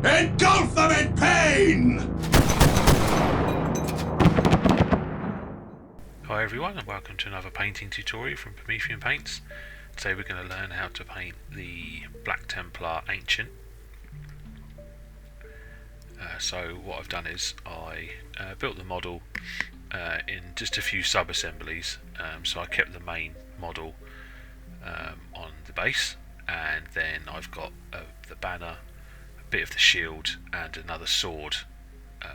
Engulf them in pain! Hi everyone, and welcome to another painting tutorial from Promethean Paints. Today we're going to learn how to paint the Black Templar Ancient. So what I've done is I built the model in just a few sub-assemblies. So I kept the main model on the base, and then I've got the banner, a bit of the shield and another sword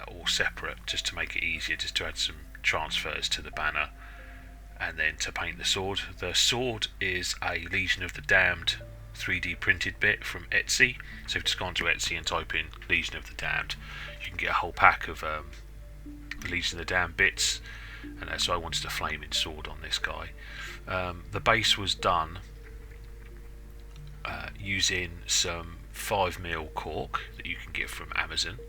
all separate, just to make it easier, just to add some transfers to the banner and then to paint the sword. The sword is a Legion of the Damned 3D printed bit from Etsy, so if you just go onto Etsy and type in Legion of the Damned, you can get a whole pack of the Legion of the Damned bits, and so I wanted a flaming sword on this guy. The base was done using some 5mm cork that you can get from Amazon,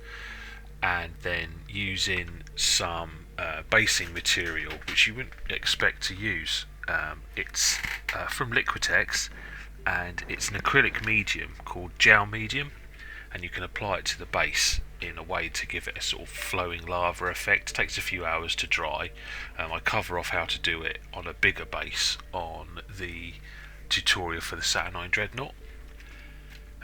and then using some basing material which you wouldn't expect to use. It's from Liquitex, and it's an acrylic medium called gel medium, and you can apply it to the base in a way to give it a sort of flowing lava effect. It takes a few hours to dry. I cover off how to do it on a bigger base on the tutorial for the Saturnine Dreadnought.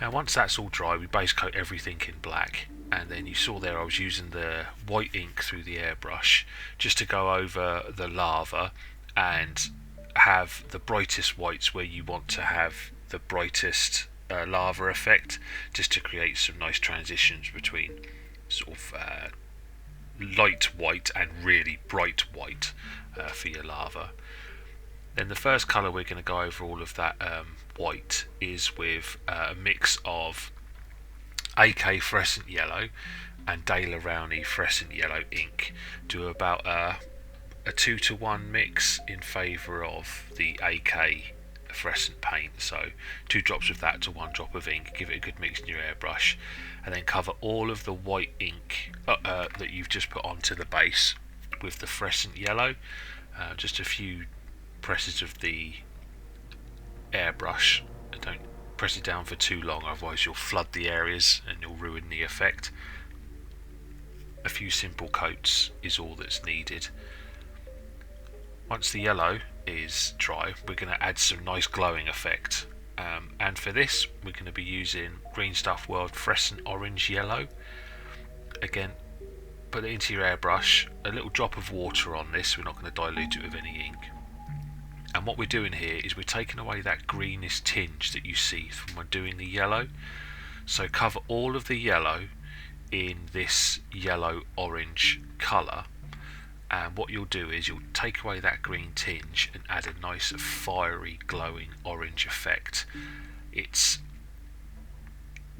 And once that's all dry, we base coat everything in black, and then you saw there I was using the white ink through the airbrush just to go over the lava and have the brightest whites where you want to have the brightest lava effect, just to create some nice transitions between sort of light white and really bright white for your lava. Then the first colour we're going to go over all of that white is with a mix of AK Fluorescent Yellow and Daler-Rowney Fluorescent Yellow ink. Do about a 2-to-1 mix in favour of the AK fluorescent paint, so 2 drops of that to 1 drop of ink. Give it a good mix in your airbrush, and then cover all of the white ink that you've just put onto the base with the fluorescent yellow. Just a few presses of the airbrush. Don't press it down for too long, otherwise you'll flood the areas and you'll ruin the effect. A few simple coats is all that's needed. Once the yellow is dry, we're going to add some nice glowing effect, and for this we're going to be using Green Stuff World Fluorescent Orange Yellow. Again, put it into your airbrush, a little drop of water on this, we're not going to dilute it with any ink. And what we're doing here is we're taking away that greenish tinge that you see from when doing the yellow. So cover all of the yellow in this yellow-orange colour, and what you'll do is you'll take away that green tinge and add a nice fiery glowing orange effect.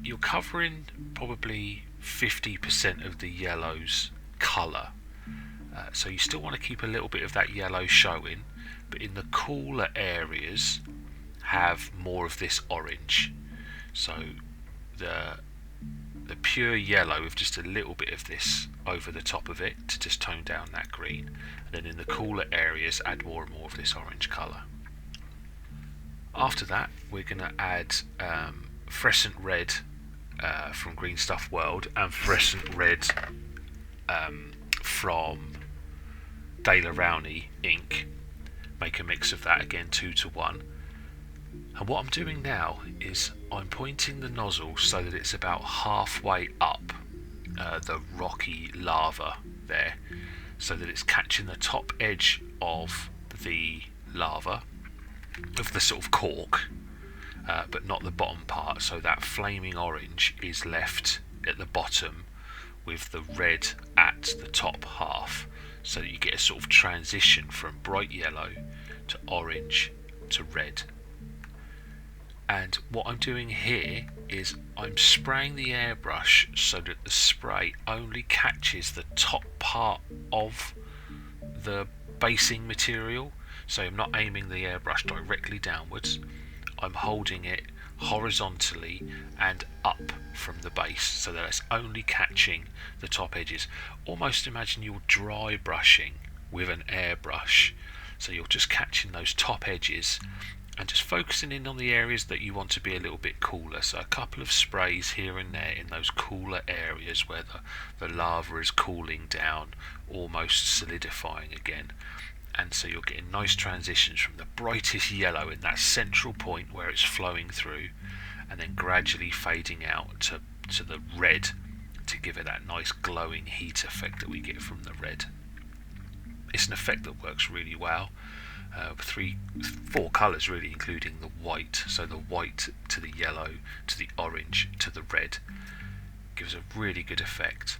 You're covering probably 50% of the yellow's colour, so you still want to keep a little bit of that yellow showing, but in the cooler areas have more of this orange. So the pure yellow with just a little bit of this over the top of it to just tone down that green, and then in the cooler areas add more and more of this orange colour. After that we're going to add Fluorescent Red from Green Stuff World and Fluorescent Red from Daler-Rowney ink. Make a mix of that, again 2-to-1. And what I'm doing now is I'm pointing the nozzle so that it's about halfway up the rocky lava there, so that it's catching the top edge of the lava, of the sort of cork, but not the bottom part, so that flaming orange is left at the bottom with the red at the top half, so that you get a sort of transition from bright yellow to orange to red. And what I'm doing here is I'm spraying the airbrush so that the spray only catches the top part of the basing material. So I'm not aiming the airbrush directly downwards, I'm holding it horizontally and up from the base so that it's only catching the top edges. Almost imagine you're dry brushing with an airbrush, so you're just catching those top edges and just focusing in on the areas that you want to be a little bit cooler. So a couple of sprays here and there in those cooler areas where the lava is cooling down, almost solidifying again. And so you're getting nice transitions from the brightest yellow in that central point where it's flowing through, and then gradually fading out to the red to give it that nice glowing heat effect that we get from the red. It's an effect that works really well. 4 colours really, including the white. So the white to the yellow to the orange to the red gives a really good effect.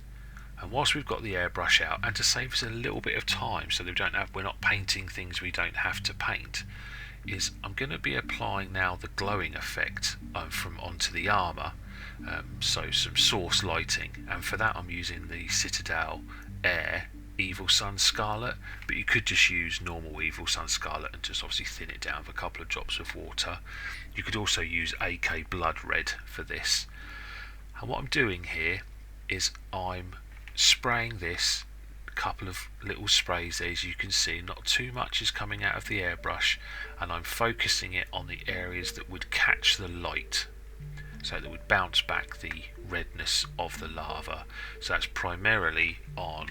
And whilst we've got the airbrush out, and to save us a little bit of time so that we're not painting things we don't have to paint, is I'm going to be applying now the glowing effect from onto the armour. So some source lighting, and for that I'm using the Citadel Air Evil Sun Scarlet, but you could just use normal Evil Sun Scarlet and just obviously thin it down with a couple of drops of water. You could also use AK Blood Red for this. And what I'm doing here is I'm spraying this, a couple of little sprays there, as you can see, not too much is coming out of the airbrush, and I'm focusing it on the areas that would catch the light, so that would bounce back the redness of the lava. So that's primarily on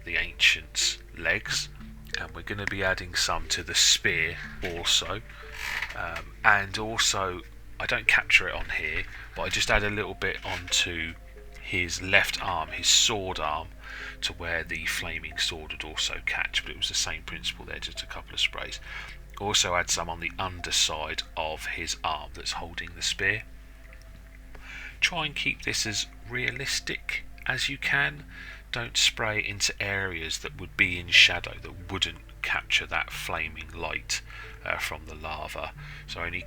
the Ancient's legs, and we're going to be adding some to the spear also, and also I don't capture it on here, but I just add a little bit onto his left arm, his sword arm, to where the flaming sword would also catch, but it was the same principle there, just a couple of sprays. Also add some on the underside of his arm that's holding the spear. Try and keep this as realistic as you can. Don't spray into areas that would be in shadow, that wouldn't capture that flaming light from the lava. So only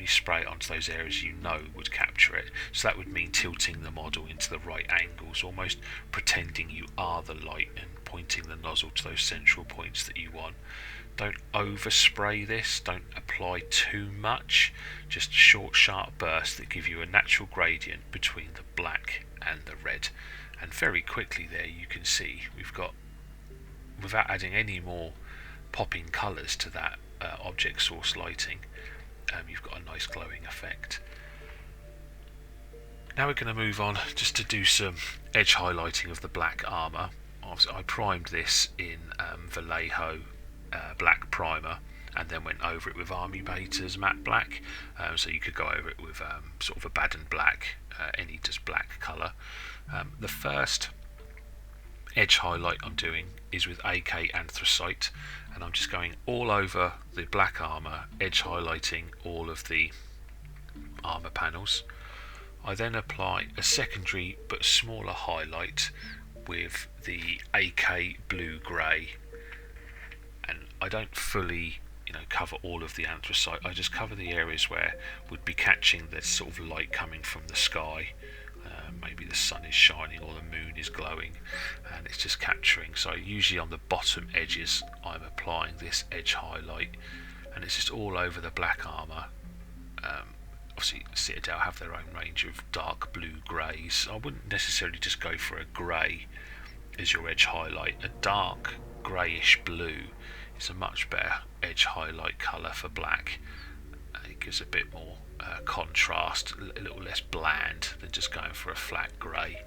spray it onto those areas you know would capture it. So that would mean tilting the model into the right angles, almost pretending you are the light and pointing the nozzle to those central points that you want. Don't overspray this, don't apply too much, just short sharp bursts that give you a natural gradient between the black and the red. And very quickly there you can see we've got, without adding any more popping colours to that object source lighting, you've got a nice glowing effect. Now we're going to move on just to do some edge highlighting of the black armour. I primed this in Vallejo black primer, and then went over it with Army Beta's matte black, so you could go over it with sort of a Baden black, any just black colour. The first edge highlight I'm doing is with AK Anthracite, and I'm just going all over the black armour, edge highlighting all of the armour panels. I then apply a secondary but smaller highlight with the AK Blue Grey, and I don't fully cover all of the anthracite. I just cover the areas where would be catching the sort of light coming from the sky. Maybe the sun is shining or the moon is glowing and it's just capturing. So usually on the bottom edges I'm applying this edge highlight, and it's just all over the black armour. Obviously Citadel have their own range of dark blue greys. I wouldn't necessarily just go for a grey as your edge highlight. A dark greyish blue is a much better edge highlight colour for black. It gives a bit more contrast, a little less bland than just going for a flat grey.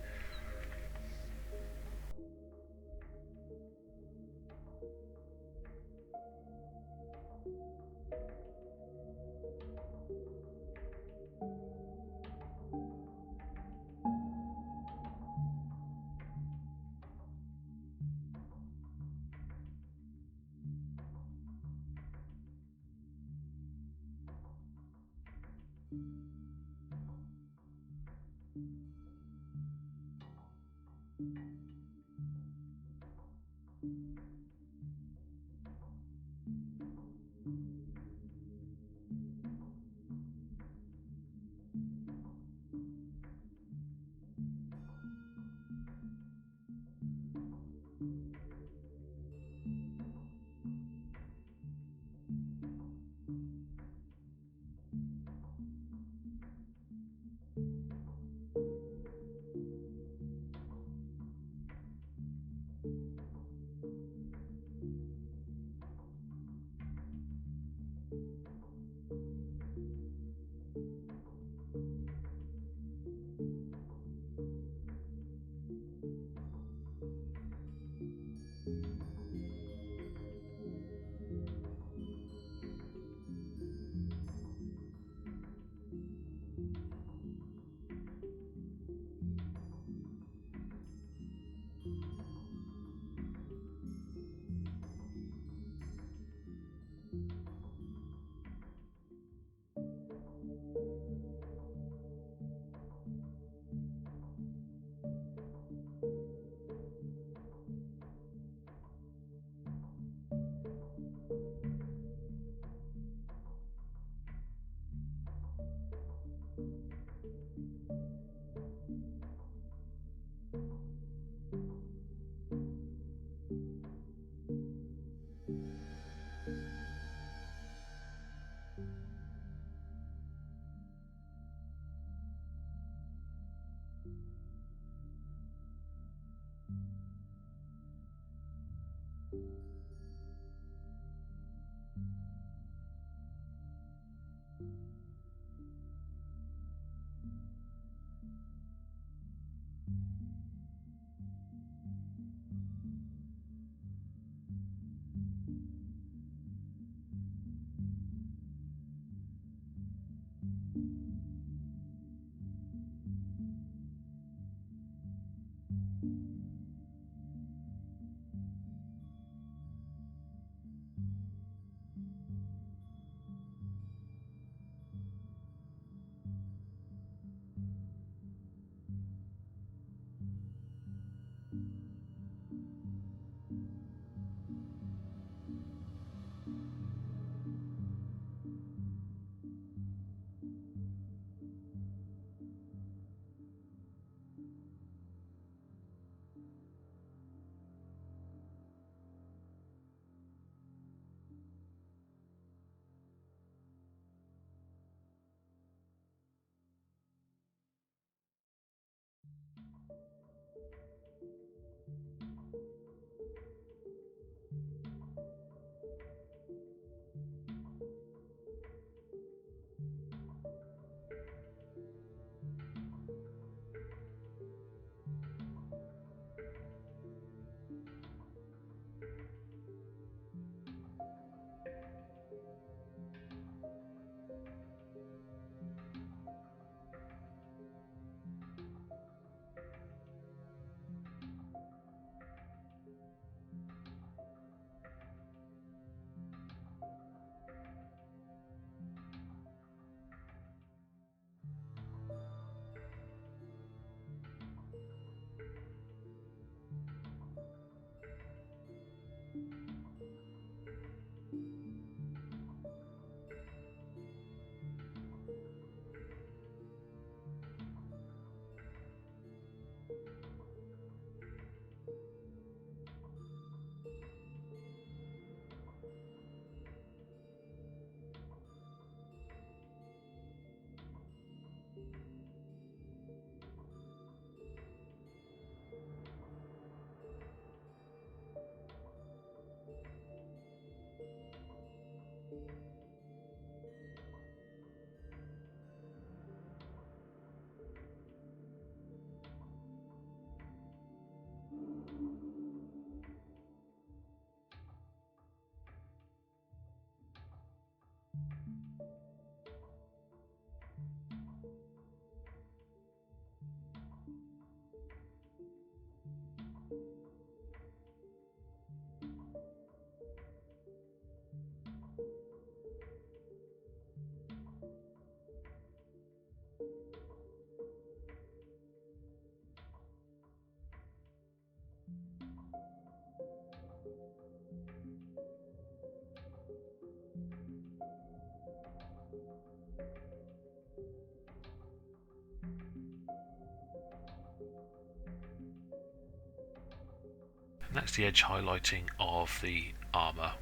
And that's the edge highlighting of the armour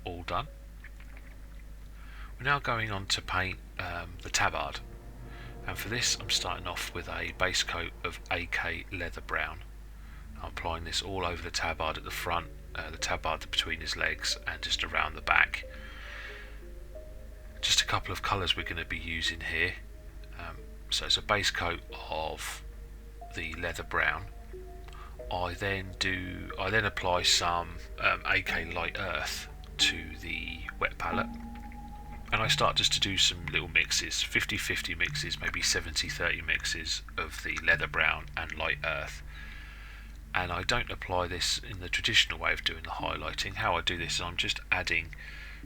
all done. We're now going on to paint the tabard, and for this I'm starting off with a base coat of AK leather brown. I'm applying this all over the tabard at the front, the tabard between his legs, and just around the back. Just a couple of colours we're going to be using here. So it's a base coat of the leather brown. I then apply some AK light earth to the wet palette, and I start just to do some little mixes, 50-50 mixes, maybe 70-30 mixes of the leather brown and light earth. And I don't apply this in the traditional way of doing the highlighting. How I do this is I'm just adding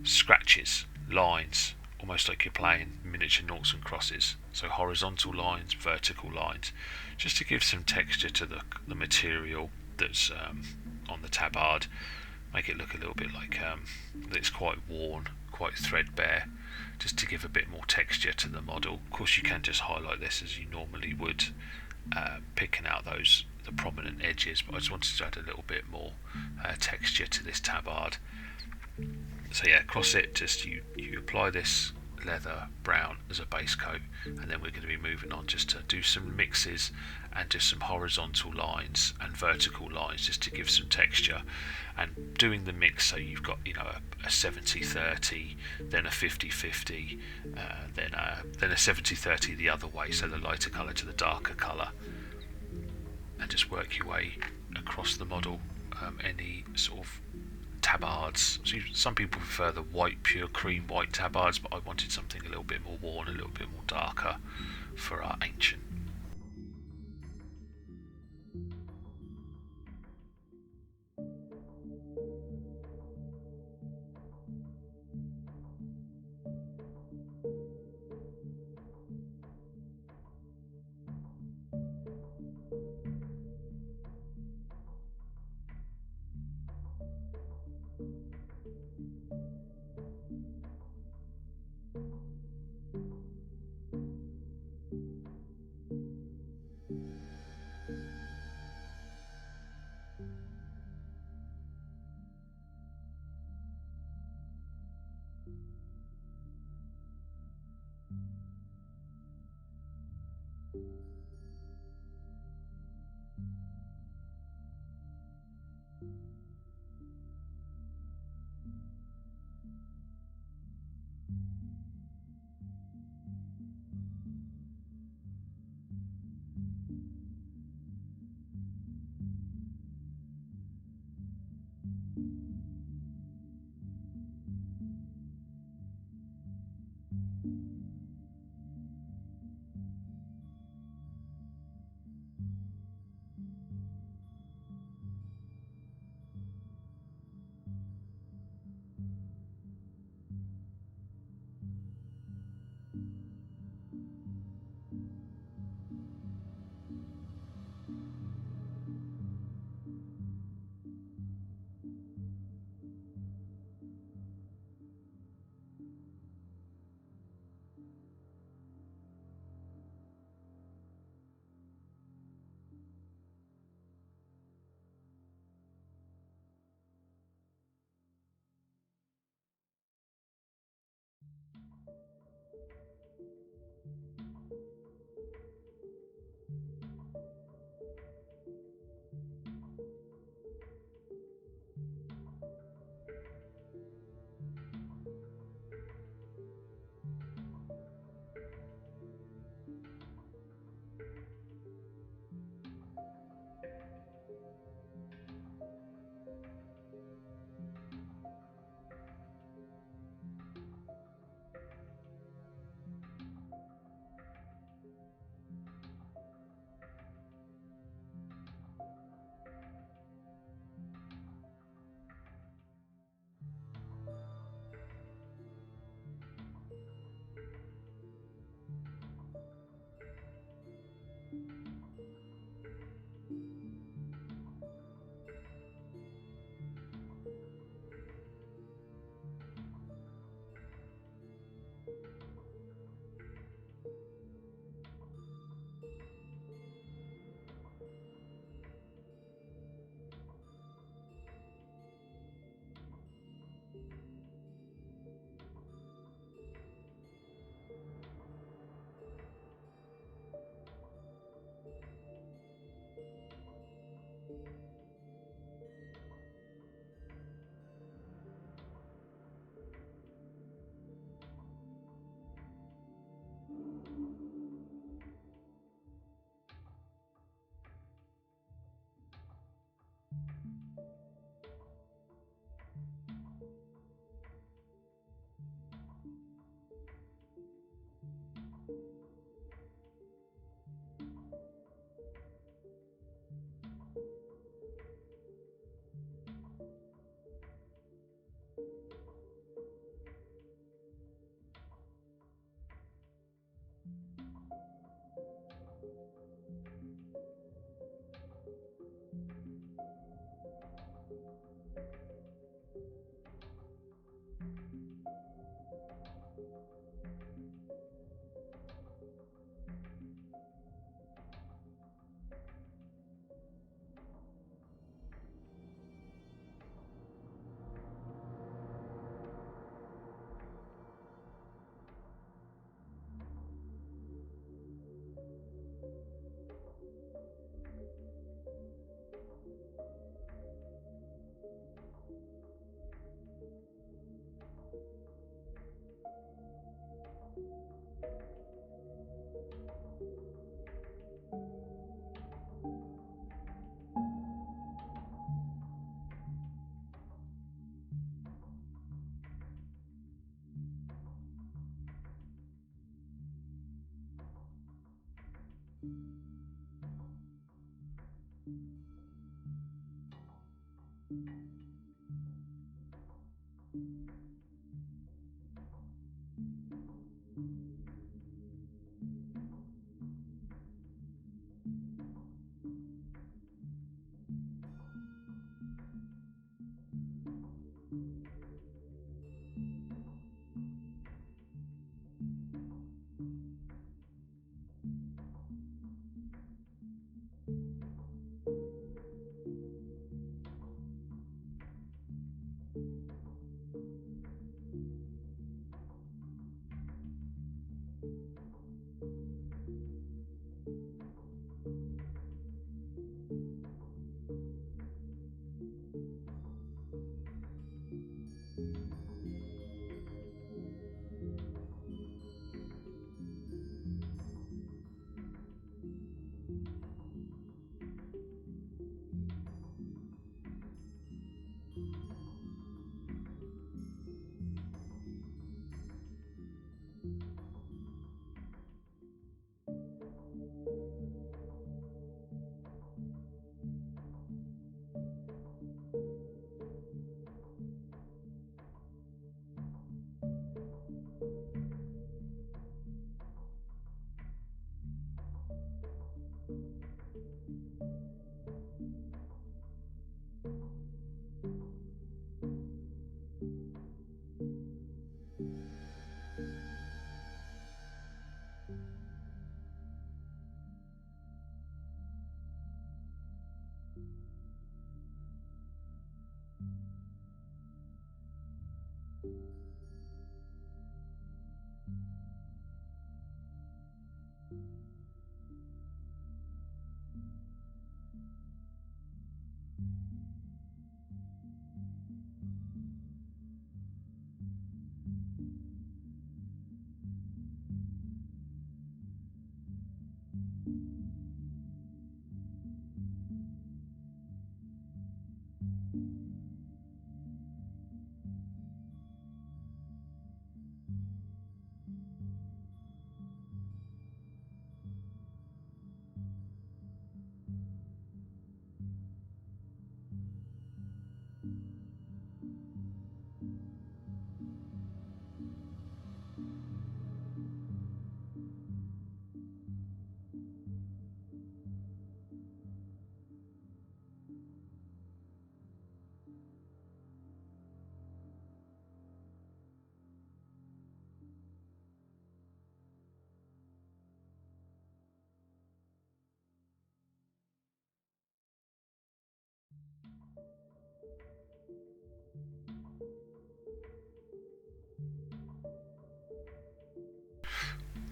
scratches, lines, almost like you're playing miniature noughts and crosses. So horizontal lines, vertical lines, just to give some texture to the material that's on the tabard. Make it look a little bit like that it's quite worn, quite threadbare, just to give a bit more texture to the model. Of course, you can just highlight this as you normally would, picking out the prominent edges, but I just wanted to add a little bit more texture to this tabard. So yeah, across it, just you apply this leather brown as a base coat, and then we're going to be moving on just to do some mixes and just some horizontal lines and vertical lines just to give some texture, and doing the mix so you've got, you know, a 70-30, then a 50-50, then a 70-30 the other way, so the lighter colour to the darker colour, and just work your way across the model. Any sort of tabards, so some people prefer the white, pure cream white tabards, but I wanted something a little bit more worn, a little bit more darker for our ancient.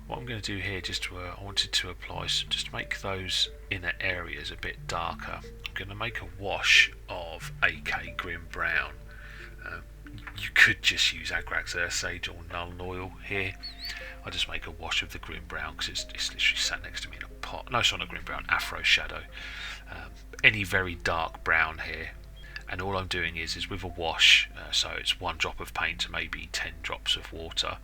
What I'm going to do here, I wanted to apply some, just to make those inner areas a bit darker. I'm going to make a wash of AK Grim Brown. You could just use Agrax Earthsage or Nuln Oil here. I just make a wash of the Grim Brown because it's literally sat next to me in a pot. No, it's not a Grim Brown, Afro Shadow. Any very dark brown here. And all I'm doing is with a wash, so it's 1 drop of paint to maybe 10 drops of water,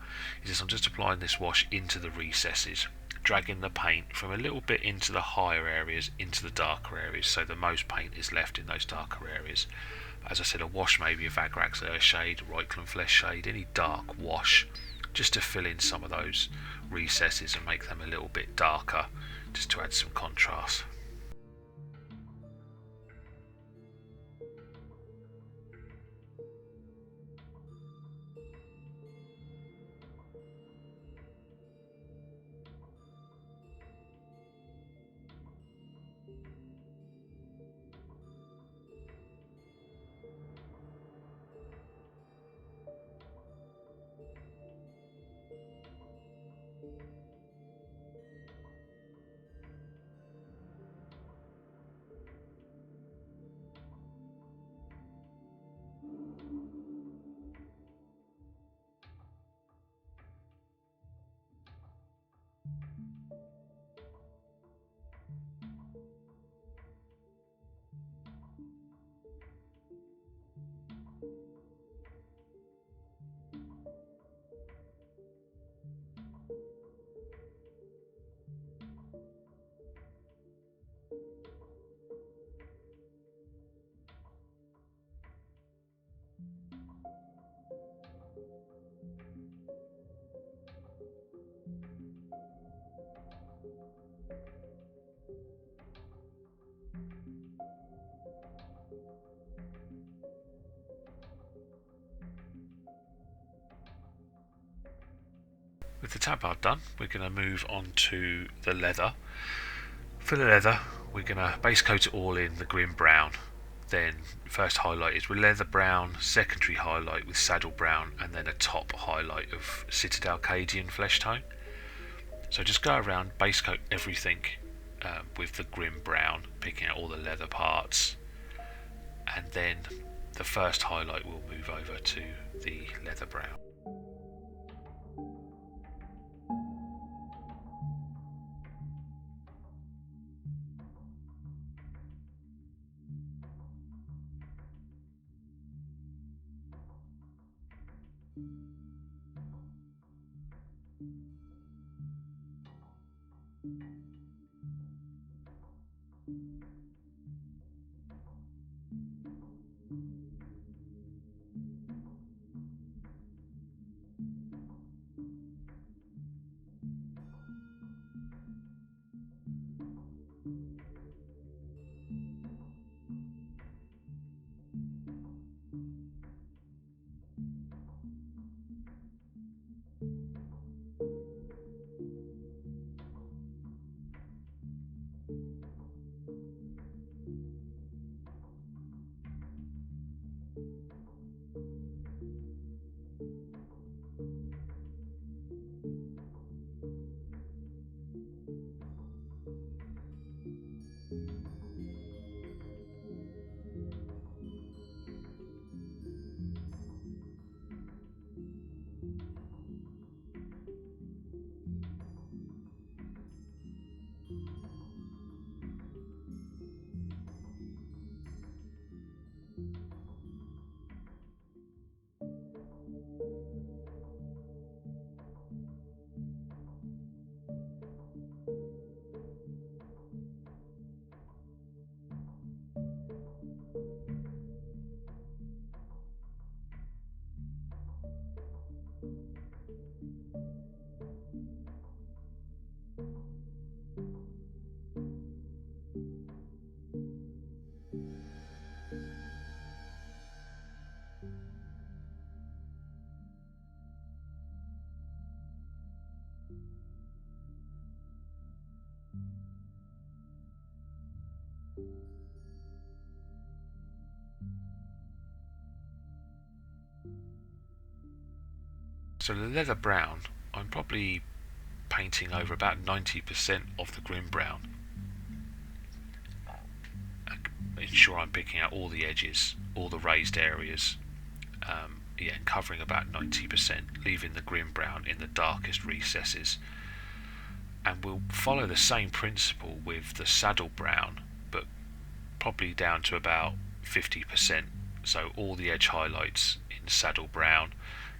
I'm just applying this wash into the recesses, dragging the paint from a little bit into the higher areas, into the darker areas, so the most paint is left in those darker areas. As I said, a wash maybe of Agrax Earthshade, Reikland Flesh Shade, any dark wash, just to fill in some of those recesses and make them a little bit darker, just to add some contrast. tabard done, we're going to move on to the leather. For the leather, we're going to base coat it all in the grim brown. Then first highlight is with leather brown, secondary highlight with saddle brown, and then a top highlight of Citadel Cadian flesh tone. So just go around, base coat everything with the grim brown, picking out all the leather parts, and then the first highlight will move over to the leather brown. So the leather brown, I'm probably painting over about 90% of the grim brown. Ensure I'm picking out all the edges, all the raised areas, and covering about 90%, leaving the grim brown in the darkest recesses. And we'll follow the same principle with the saddle brown, but probably down to about 50%. So all the edge highlights in saddle brown,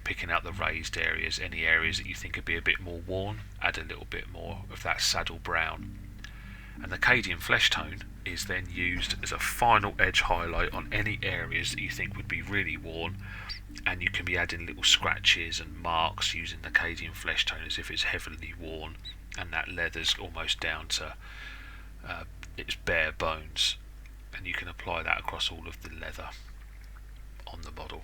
picking out the raised areas, any areas that you think would be a bit more worn, add a little bit more of that saddle brown. And the Cadian flesh tone is then used as a final edge highlight on any areas that you think would be really worn, and you can be adding little scratches and marks using the Cadian flesh tone as if it's heavily worn, and that leather's almost down to its bare bones, and you can apply that across all of the leather on the model.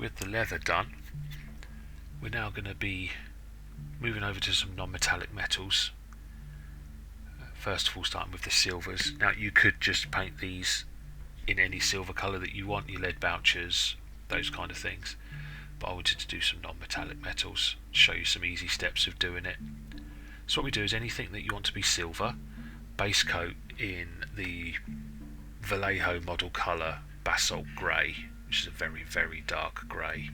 with the leather done, we're now going to be moving over to some non-metallic metals. First of all, starting with the silvers. Now you could just paint these in any silver colour that you want, your lead vouchers, those kind of things. But I wanted to do some non-metallic metals, show you some easy steps of doing it. So what we do is anything that you want to be silver, base coat in the Vallejo model colour basalt grey, which is a very, very dark grey.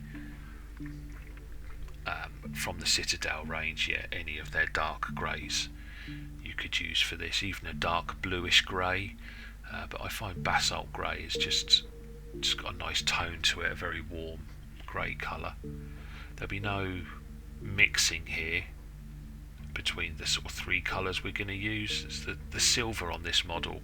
From the Citadel range, yeah, any of their dark greys you could use for this, even a dark bluish grey, but I find basalt grey is just got a nice tone to it, a very warm grey colour. There'll be no mixing here between the sort of three colours we're going to use. It's the silver on this model,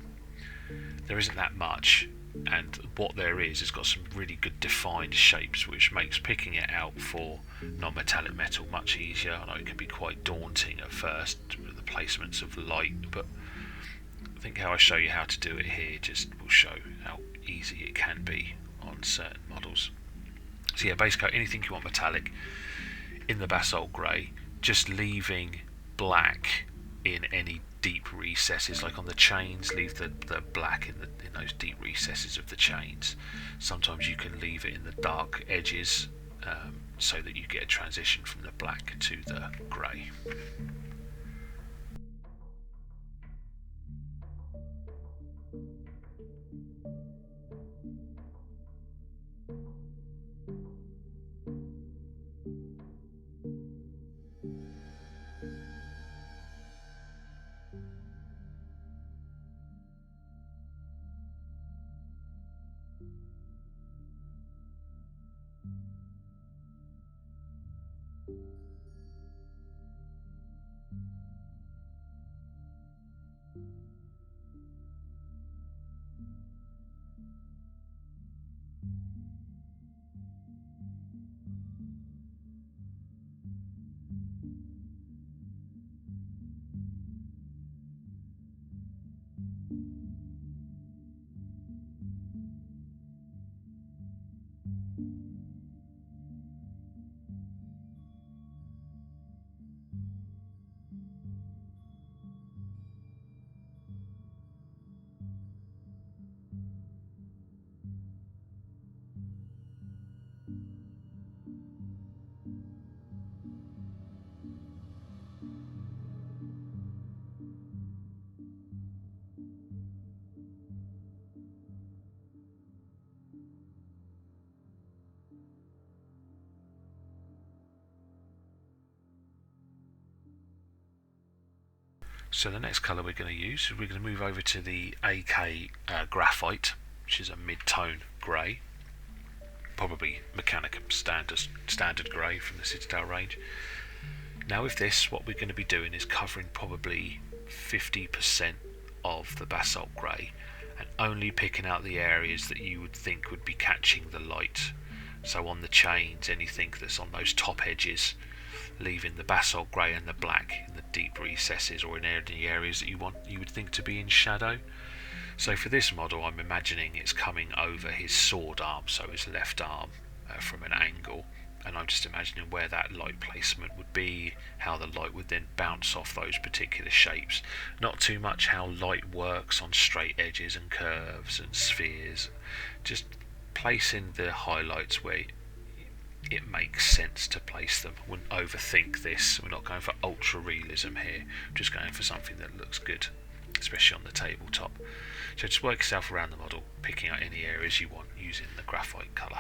there isn't that much, and what there is, it's got some really good defined shapes, which makes picking it out for non-metallic metal much easier. I know it can be quite daunting at first with the placements of light, but I think how I show you how to do it here just will show how easy it can be on certain models. So yeah, base coat anything you want metallic in the basalt grey, just leaving black in any deep recesses, like on the chains, leave the black in those deep recesses of the chains. Sometimes you can leave it in the dark edges, so that you get a transition from the black to the grey. So the next colour we're going to use, we're going to move over to the AK Graphite, which is a mid-tone grey, probably Mechanicum standard grey from the Citadel range. Now with this, what we're going to be doing is covering probably 50% of the basalt grey, and only picking out the areas that you would think would be catching the light. So on the chains, anything that's on those top edges, leaving the basalt grey and the black in the deep recesses or in any areas that you would think to be in shadow. So for this model, I'm imagining it's coming over his sword arm, so his left arm, from an angle, and I'm just imagining where that light placement would be, how the light would then bounce off those particular shapes. Not too much how light works on straight edges and curves and spheres, just placing the highlights where it makes sense to place them. Wouldn't overthink this. We're not going for ultra realism here, just going for something that looks good, especially on the tabletop. So just work yourself around the model, picking out any areas you want using the graphite colour.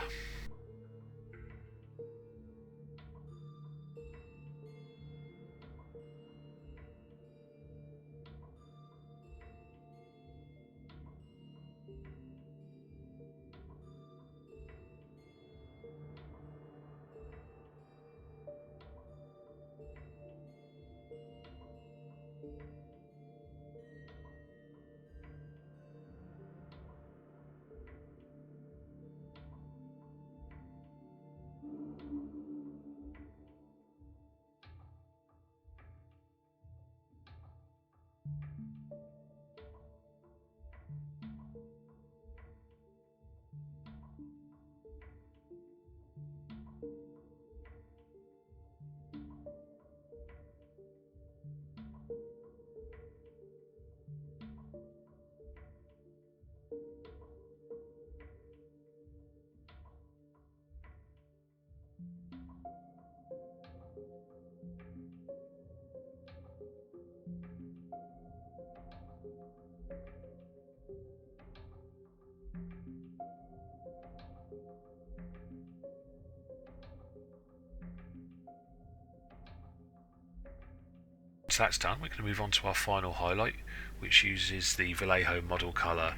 So that's done. We're going to move on to our final highlight, which uses the Vallejo model colour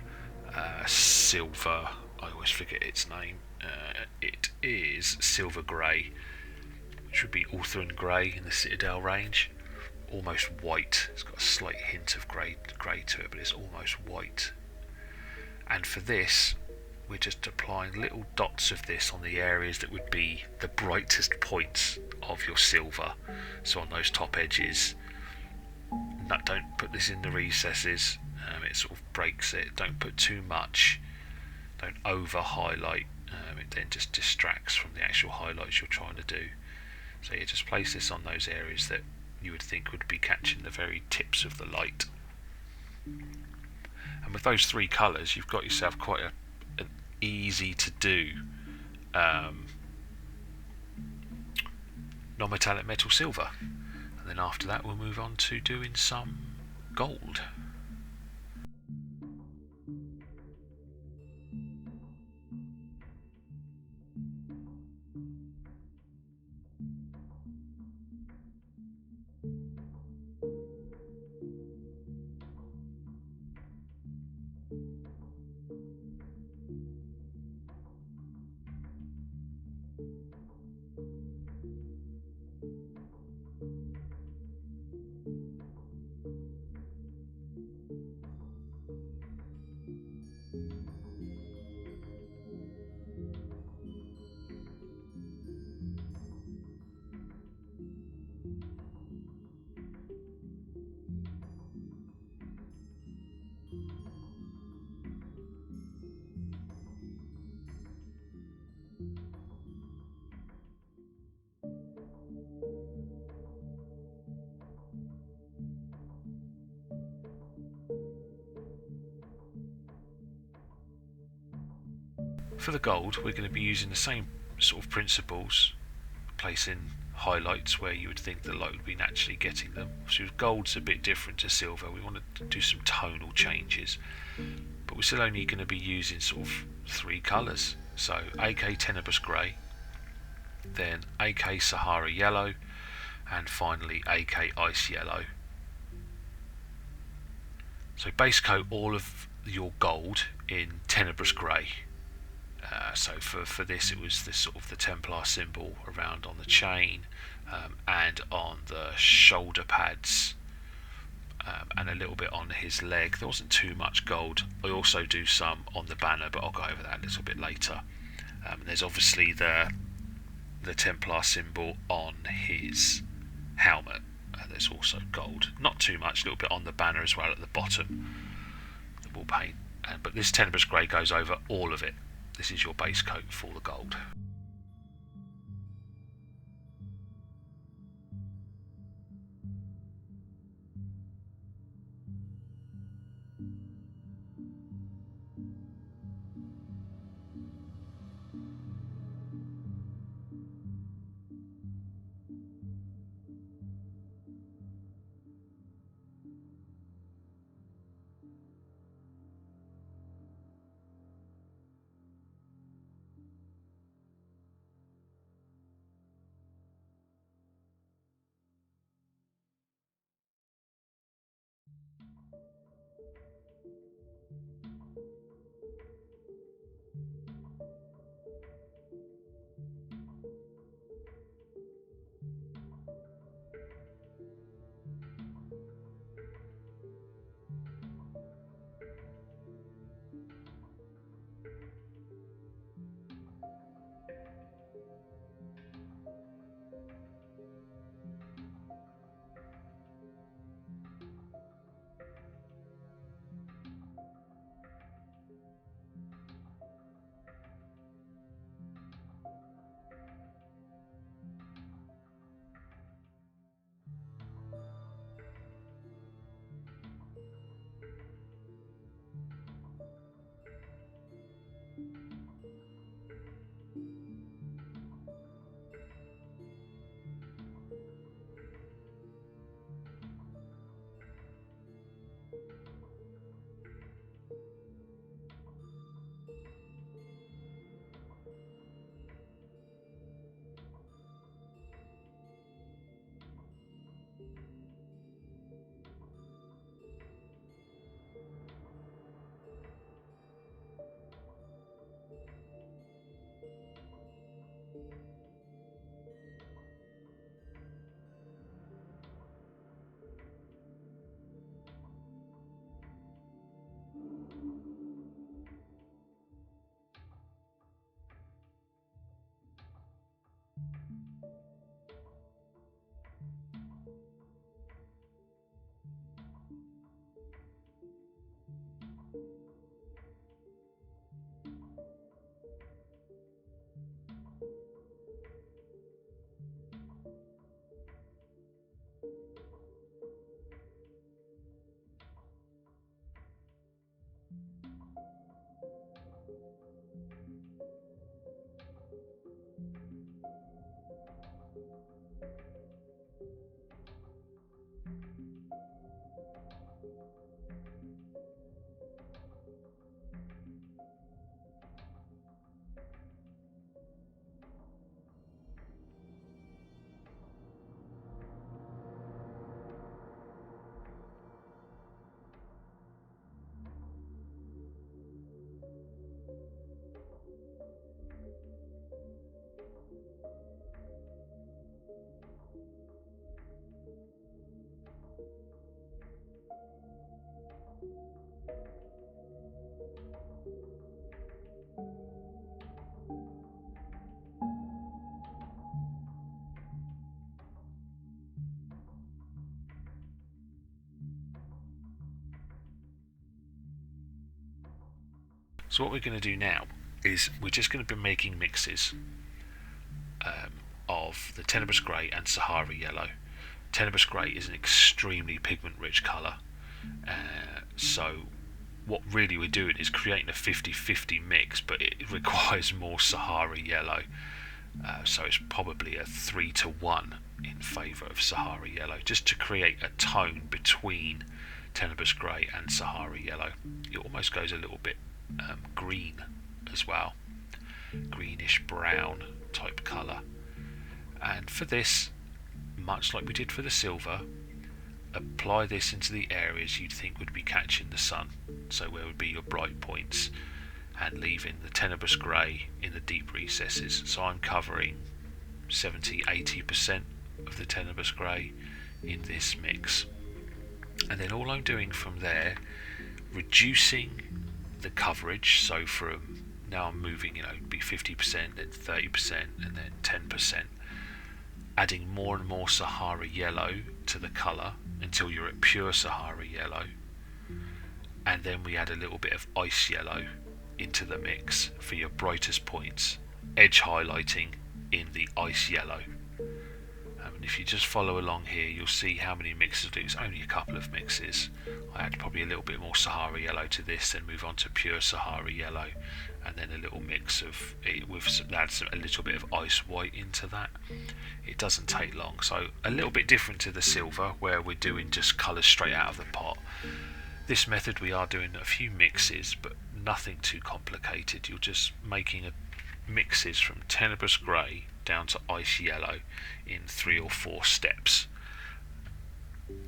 Slvr. I always forget its name. It is Silver Grey, which would be Author Grey in the Citadel range. Almost white. It's got a slight hint of grey to it, but it's almost white. And for this, we're just applying little dots of this on the areas that would be the brightest points of your silver. So on those top edges, don't put this in the recesses, it sort of breaks it. Don't put too much, don't over highlight, it then just distracts from the actual highlights you're trying to do. So you just place this on those areas that you would think would be catching the very tips of the light. And with those three colours, you've got yourself quite an easy to do non-metallic metal silver. And then after that we'll move on to doing some gold. For the gold, we're going to be using the same sort of principles, placing highlights where you would think the light would be naturally getting them. So gold's a bit different to silver. We want to do some tonal changes, but we're still only going to be using sort of three colours. So AK Tenebrous Grey, then AK Sahara Yellow, and finally AK Ice Yellow. So base coat all of your gold in Tenebrous Grey. So for this, it was this sort of the Templar symbol around on the chain, and on the shoulder pads, and a little bit on his leg. There wasn't too much gold. I also do some on the banner, but I'll go over that a little bit later. There's obviously the Templar symbol on his helmet. There's also gold. Not too much, a little bit on the banner as well at the bottom, the wall paint. But this Tenebrous Grey goes over all of it. This is your base coat for the gold. So what we're going to do now is we're just going to be making mixes of the Tenebrous Grey and Sahara Yellow. Tenebrous Grey is an extremely pigment-rich colour, so what really we're doing is creating a 50-50 mix, but it requires more Sahara Yellow, so it's probably a 3-to-1 in favour of Sahara Yellow, just to create a tone between Tenebrous Grey and Sahara Yellow. It almost goes a little bit green as well, greenish brown type colour. And for this, much like we did for the silver, apply this into the areas you'd think would be catching the sun, so where would be your bright points, and leaving the Tenebrous Grey in the deep recesses. So I'm covering 70-80% of the Tenebrous Grey in this mix, and then all I'm doing from there, reducing the coverage. So from now I'm moving, be 50%, then 30%, and then 10%, adding more and more Sahara Yellow to the colour until you're at pure Sahara Yellow, and then we add a little bit of ice yellow into the mix for your brightest points, edge highlighting in the ice yellow. And if you just follow along here, you'll see how many mixes do. It's only a couple of mixes. I add probably a little bit more Sahara Yellow to this, then move on to pure Sahara Yellow, and then a little mix of it with a little bit of ice white into that. It doesn't take long, so a little bit different to the silver where we're doing just colours straight out of the pot. This method we are doing a few mixes, but nothing too complicated. You're just making mixes from Tenebrous Grey down to ice yellow in 3 or 4 steps.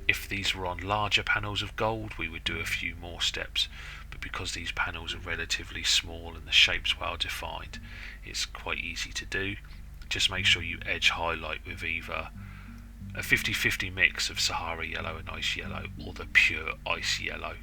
If these were on larger panels of gold, we would do a few more steps, but because these panels are relatively small and the shape's well defined, it's quite easy to do. Just make sure you edge highlight with either a 50-50 mix of Sahara Yellow and ice yellow, or the pure ice yellow.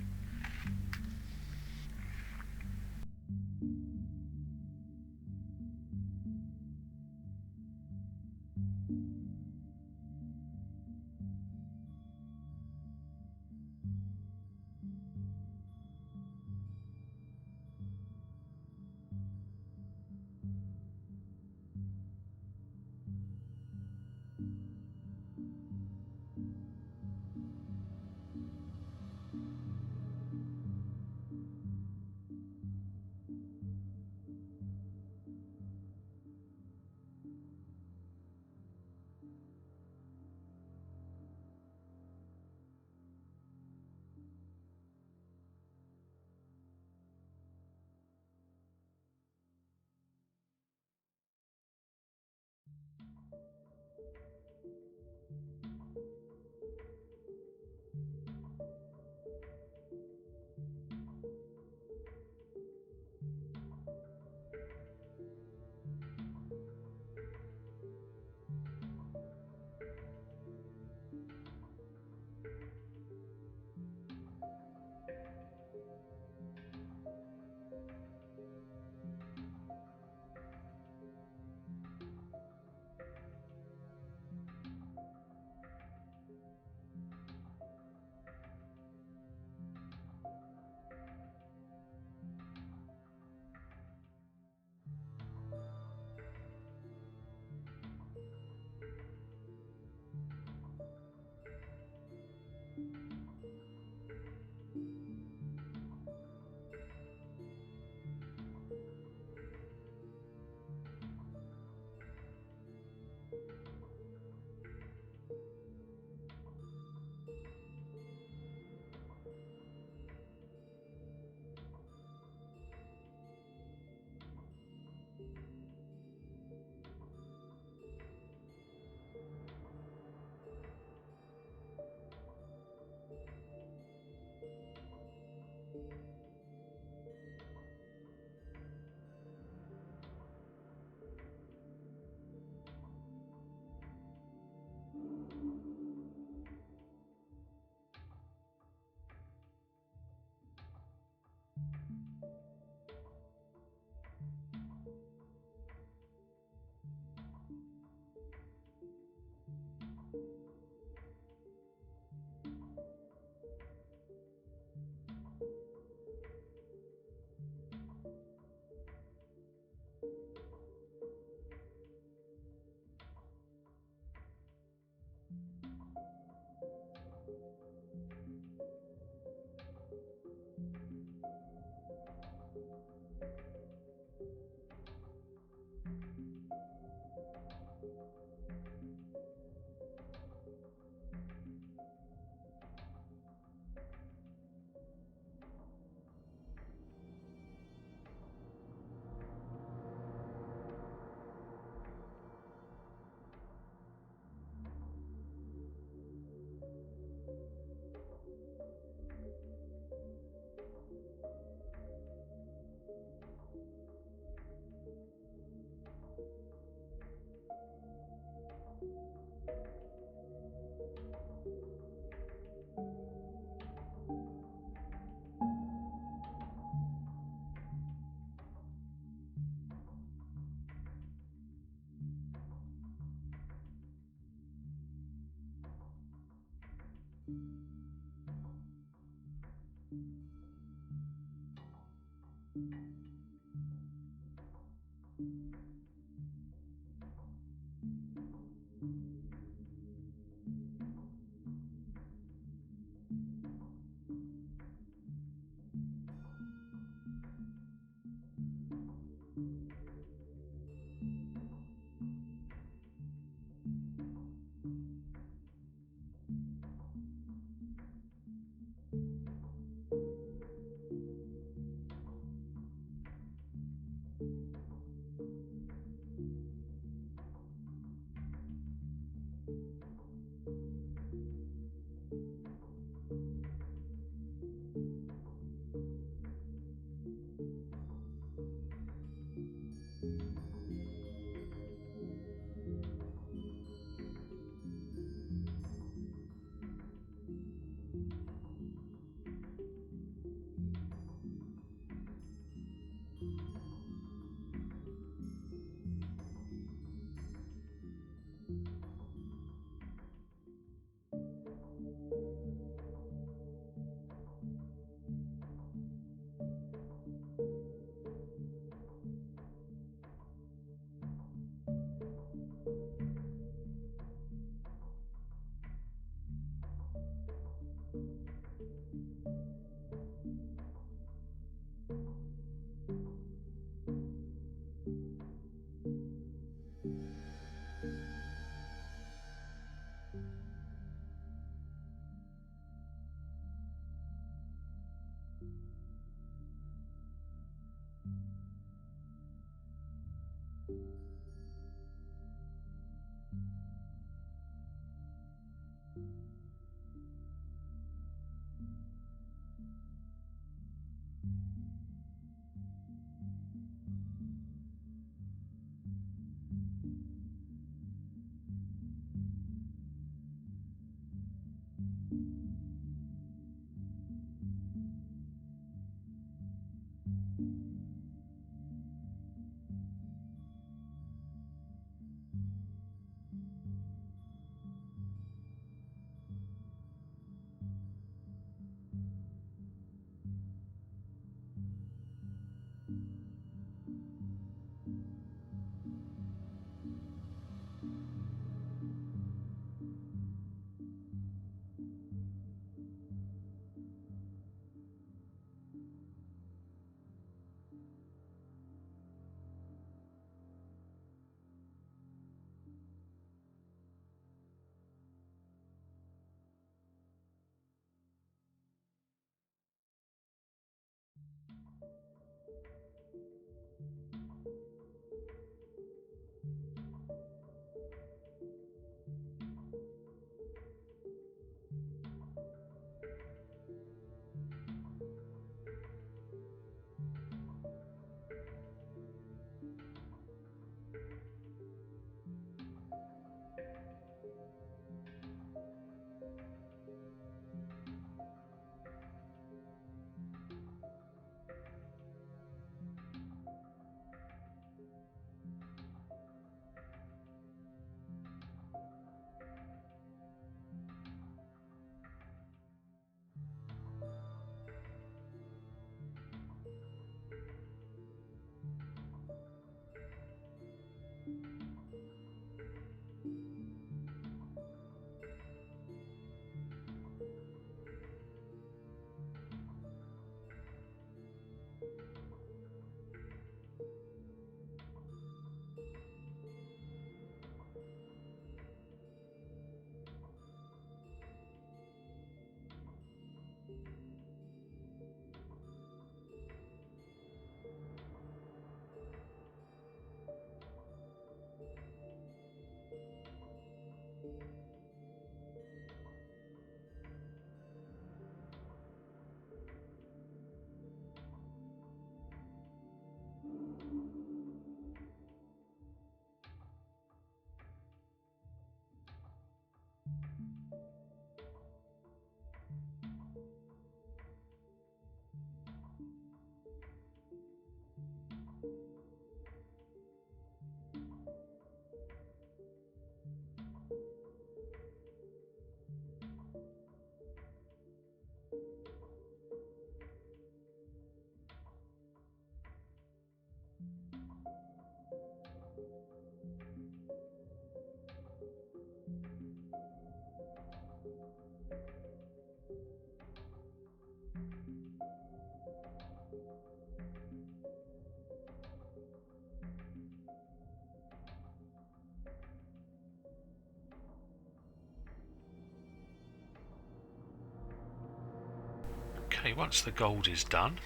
Okay, once the gold is done,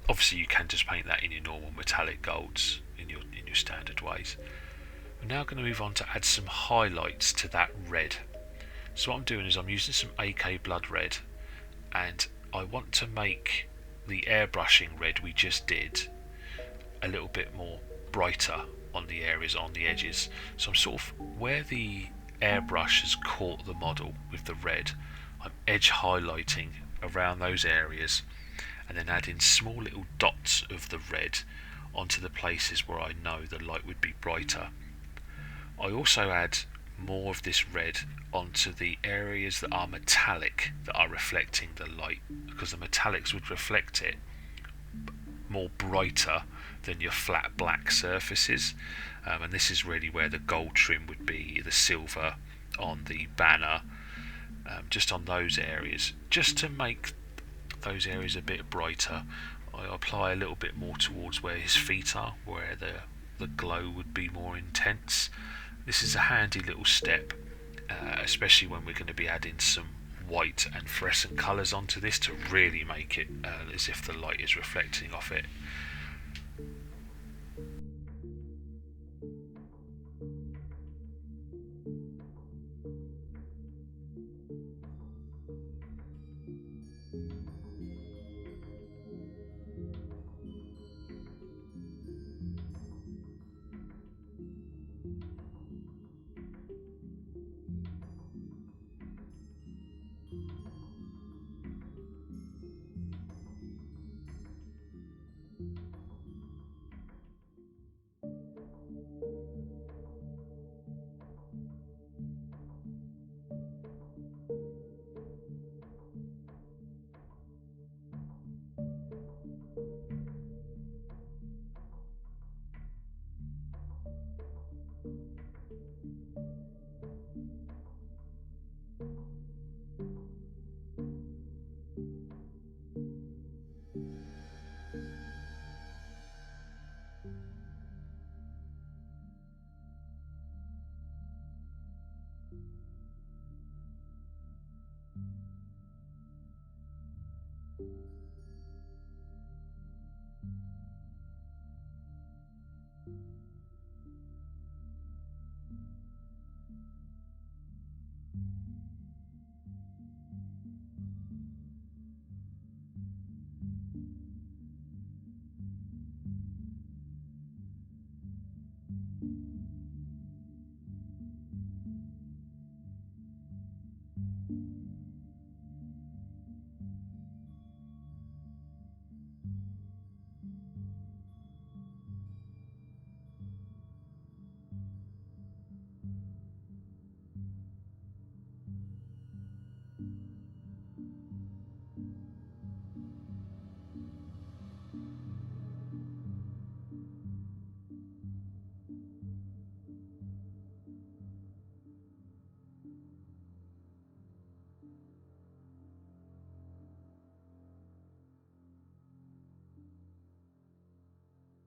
obviously you can just paint that in your normal metallic golds in your standard ways. We're now going to move on to add some highlights to that red. So what I'm doing is I'm using some AK Blood Red, and I want to make the airbrushing red we just did a little bit more brighter on the areas on the edges. So I'm sort of where the airbrush has caught the model with the red, I'm edge highlighting around those areas and then adding small little dots of the red onto the places where I know the light would be brighter. I also add more of this red onto the areas that are metallic, that are reflecting the light, because the metallics would reflect it more brighter than your flat black surfaces, and this is really where the gold trim would be, the silver on the banner, just on those areas, just to make those areas a bit brighter. I apply a little bit more towards where his feet are, where the glow would be more intense. This is a handy little step, especially when we're going to be adding some white and fluorescent colours onto this to really make it as if the light is reflecting off it.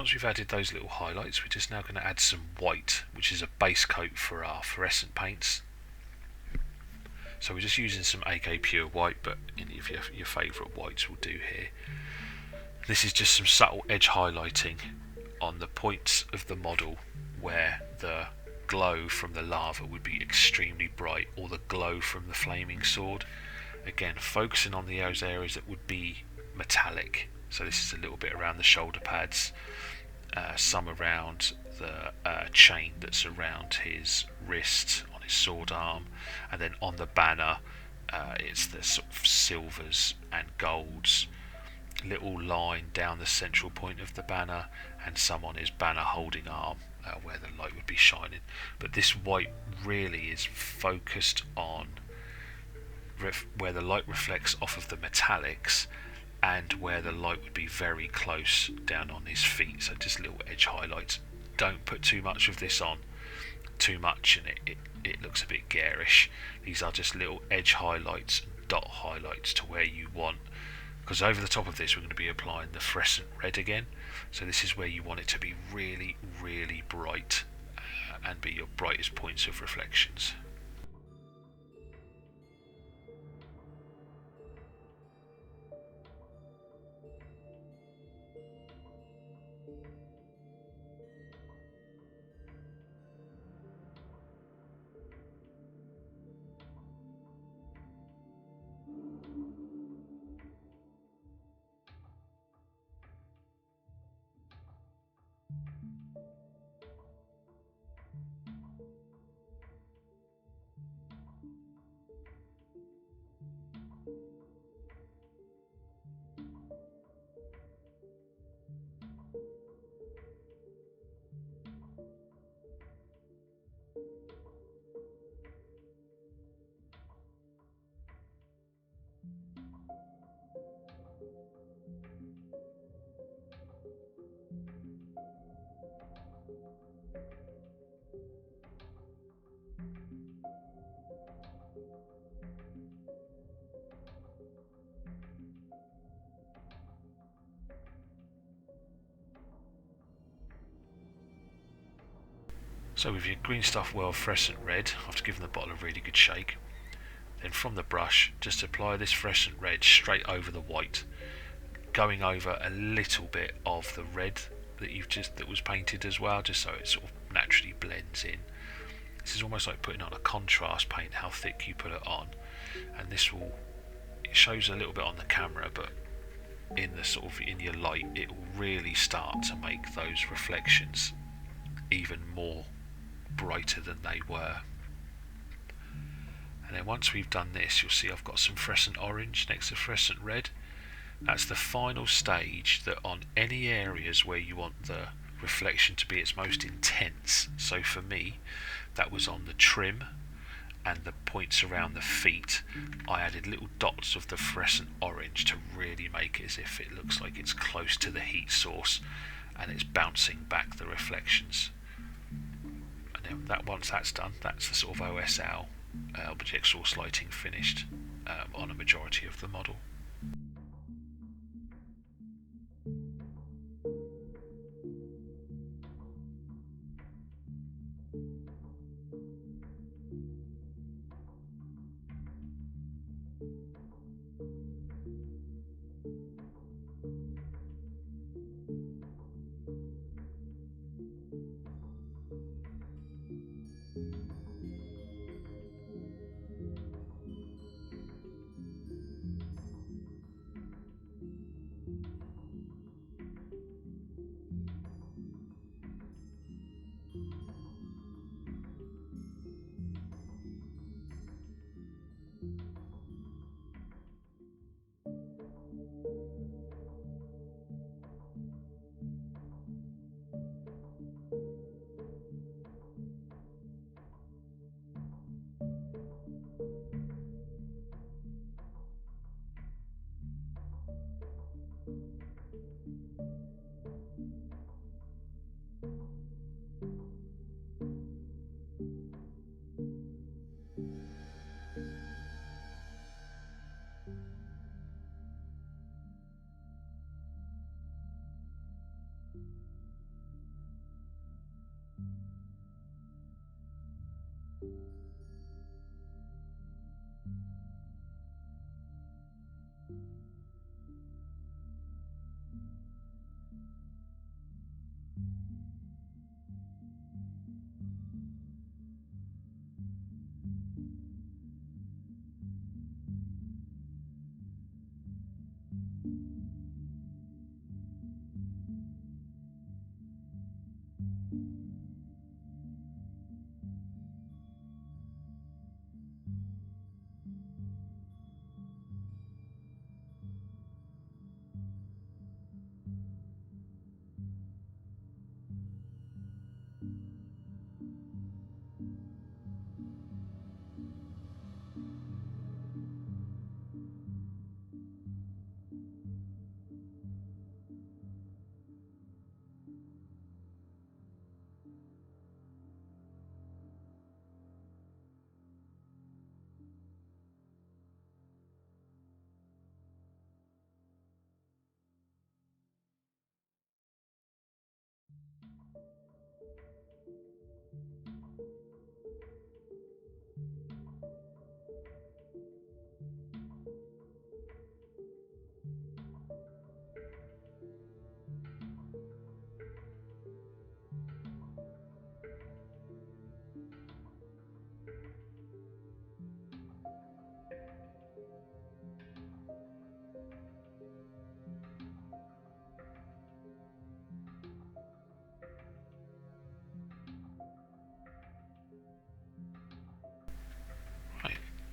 Once we've added those little highlights, we're just now going to add some white, which is a base coat for our fluorescent paints. So we're just using some AK Pure White, but any of your favourite whites will do here. This is just some subtle edge highlighting on the points of the model where the glow from the lava would be extremely bright, or the glow from the flaming sword. Again, focusing on those areas that would be metallic. So this is a little bit around the shoulder pads, some around the chain that's around his wrist, on his sword arm, and then on the banner it's the sort of silvers and golds, little line down the central point of the banner, and some on his banner holding arm where the light would be shining. But this white really is focused on where the light reflects off of the metallics, and where the light would be very close down on his feet. So just little edge highlights. Don't put too much of this on. Too much and it looks a bit garish. These are just little edge highlights and dot highlights to where you want, because over the top of this we're going to be applying the fluorescent red again. So this is where you want it to be really, really bright and be your brightest points of reflections. So with your Green Stuff World Fluorescent Red, after giving the bottle a really good shake, then from the brush just apply this fluorescent red straight over the white, going over a little bit of the red that was painted as well, just so it sort of naturally blends in. This is almost like putting on a contrast paint, how thick you put it on, and it shows a little bit on the camera, but in your light it will really start to make those reflections even more brighter than they were. And then once we've done this, you'll see I've got some fluorescent orange next to fluorescent red. That's the final stage, that on any areas where you want the reflection to be its most intense. So for me, that was on the trim and the points around the feet. I added little dots of the fluorescent orange to really make it as if it looks like it's close to the heat source and it's bouncing back the reflections. And then once that's done, that's the sort of OSL object source lighting finished on a majority of the model.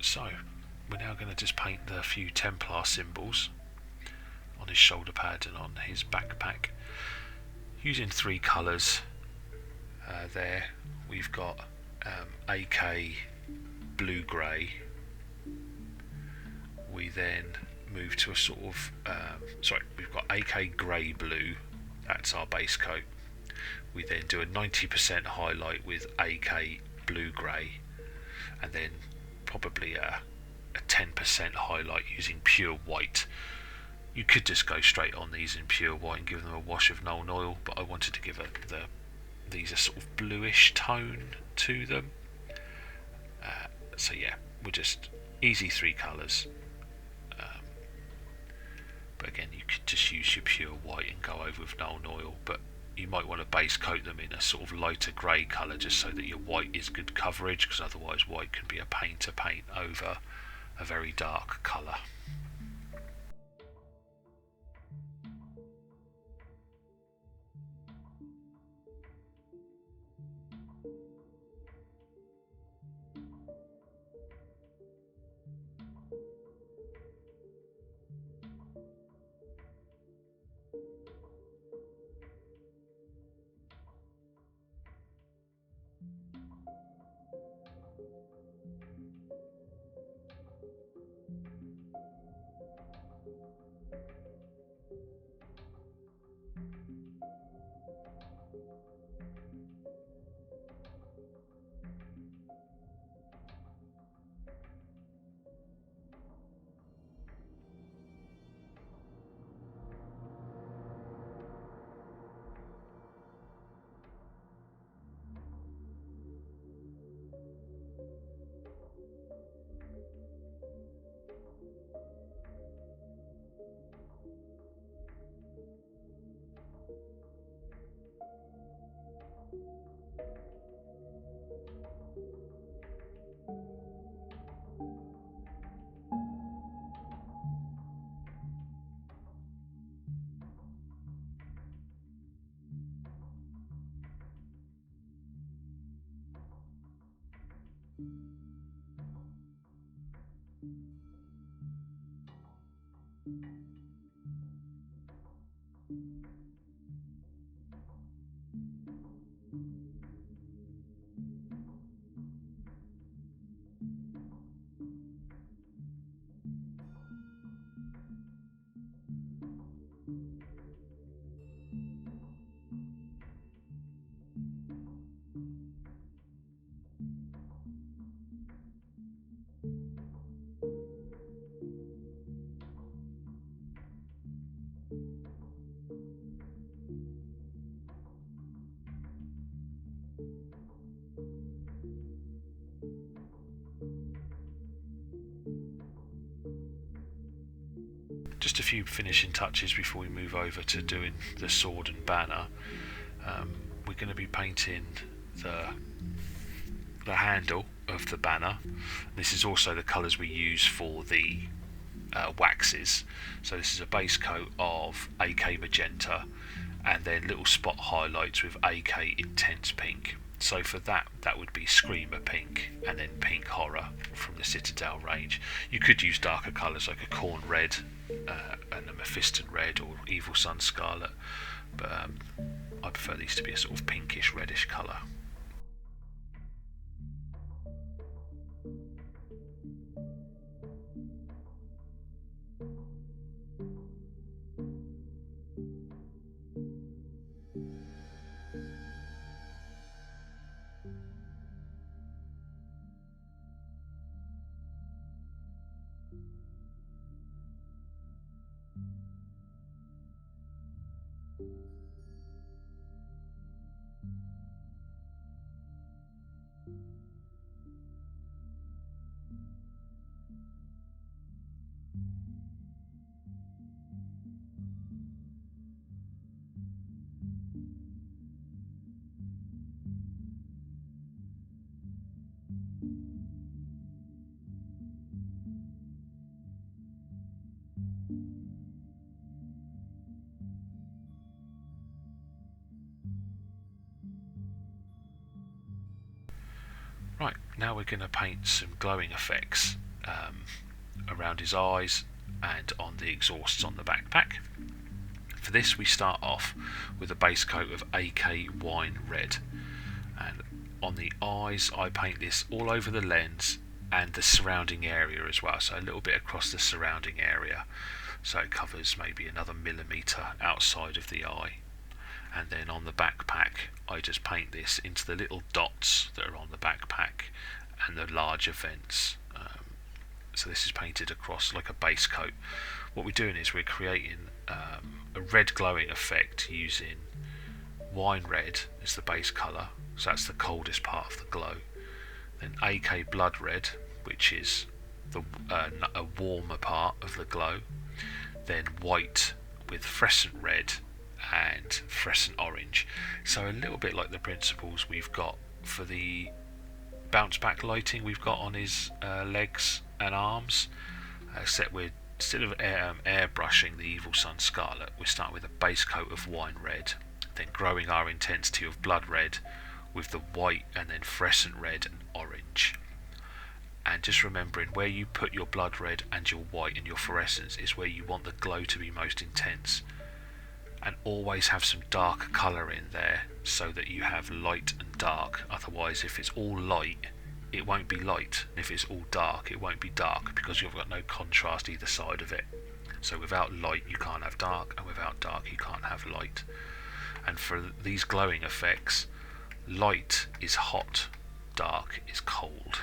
So, we're now going to just paint the few Templar symbols on his shoulder pad and on his backpack using 3 colours. There we've got AK blue grey. We then move to a sort of we've got AK grey blue, that's our base coat. We then do a 90% highlight with AK blue grey, and then probably a 10% highlight using pure white. You could just go straight on these in pure white and give them a wash of Nuln Oil, but I wanted to give the these are sort of bluish tone to them. So yeah, we're just easy 3 colours. But again, you could just use your pure white and go over with Nuln Oil, but you might want to base coat them in a sort of lighter grey colour just so that your white is good coverage, because otherwise white can be a pain to paint over a very dark colour. Just a few finishing touches before we move over to doing the sword and banner. We're going to be painting the handle of the banner. This is also the colours we use for the waxes. So this is a base coat of AK magenta and then little spot highlights with AK intense pink. So for that would be Screamer pink and then pink horror from the Citadel range. You could use darker colours like a corn red and a Mephiston red or Evil Sun scarlet, but I prefer these to be a sort of pinkish reddish colour. Right, now we're going to paint some glowing effects around his eyes and on the exhausts on the backpack. For this we start off with a base coat of AK Wine Red, and on the eyes I paint this all over the lens and the surrounding area as well, so a little bit across the surrounding area, so it covers maybe another millimetre outside of the eye. And then on the backpack I just paint this into the little dots that are on the backpack and the larger vents. So this is painted across like a base coat. What we're doing is we're creating a red glowing effect using wine red is the base colour, so that's the coldest part of the glow. Then AK blood red, which is a warmer part of the glow. Then white with fluorescent red and fluorescent orange. So a little bit like the principles we've got for the bounce back lighting we've got on his legs and arms, except we're, instead of airbrushing the Evil Sun Scarlet, we're starting with a base coat of wine red, then growing our intensity of blood red with the white and then fluorescent red and orange. And just remembering where you put your blood red and your white and your fluorescence is where you want the glow to be most intense. And always have some dark colour in there so that you have light and dark. Otherwise, if it's all light, it won't be light. And if it's all dark, it won't be dark, because you've got no contrast either side of it. So without light you can't have dark, and without dark you can't have light. And for these glowing effects, light is hot, dark is cold.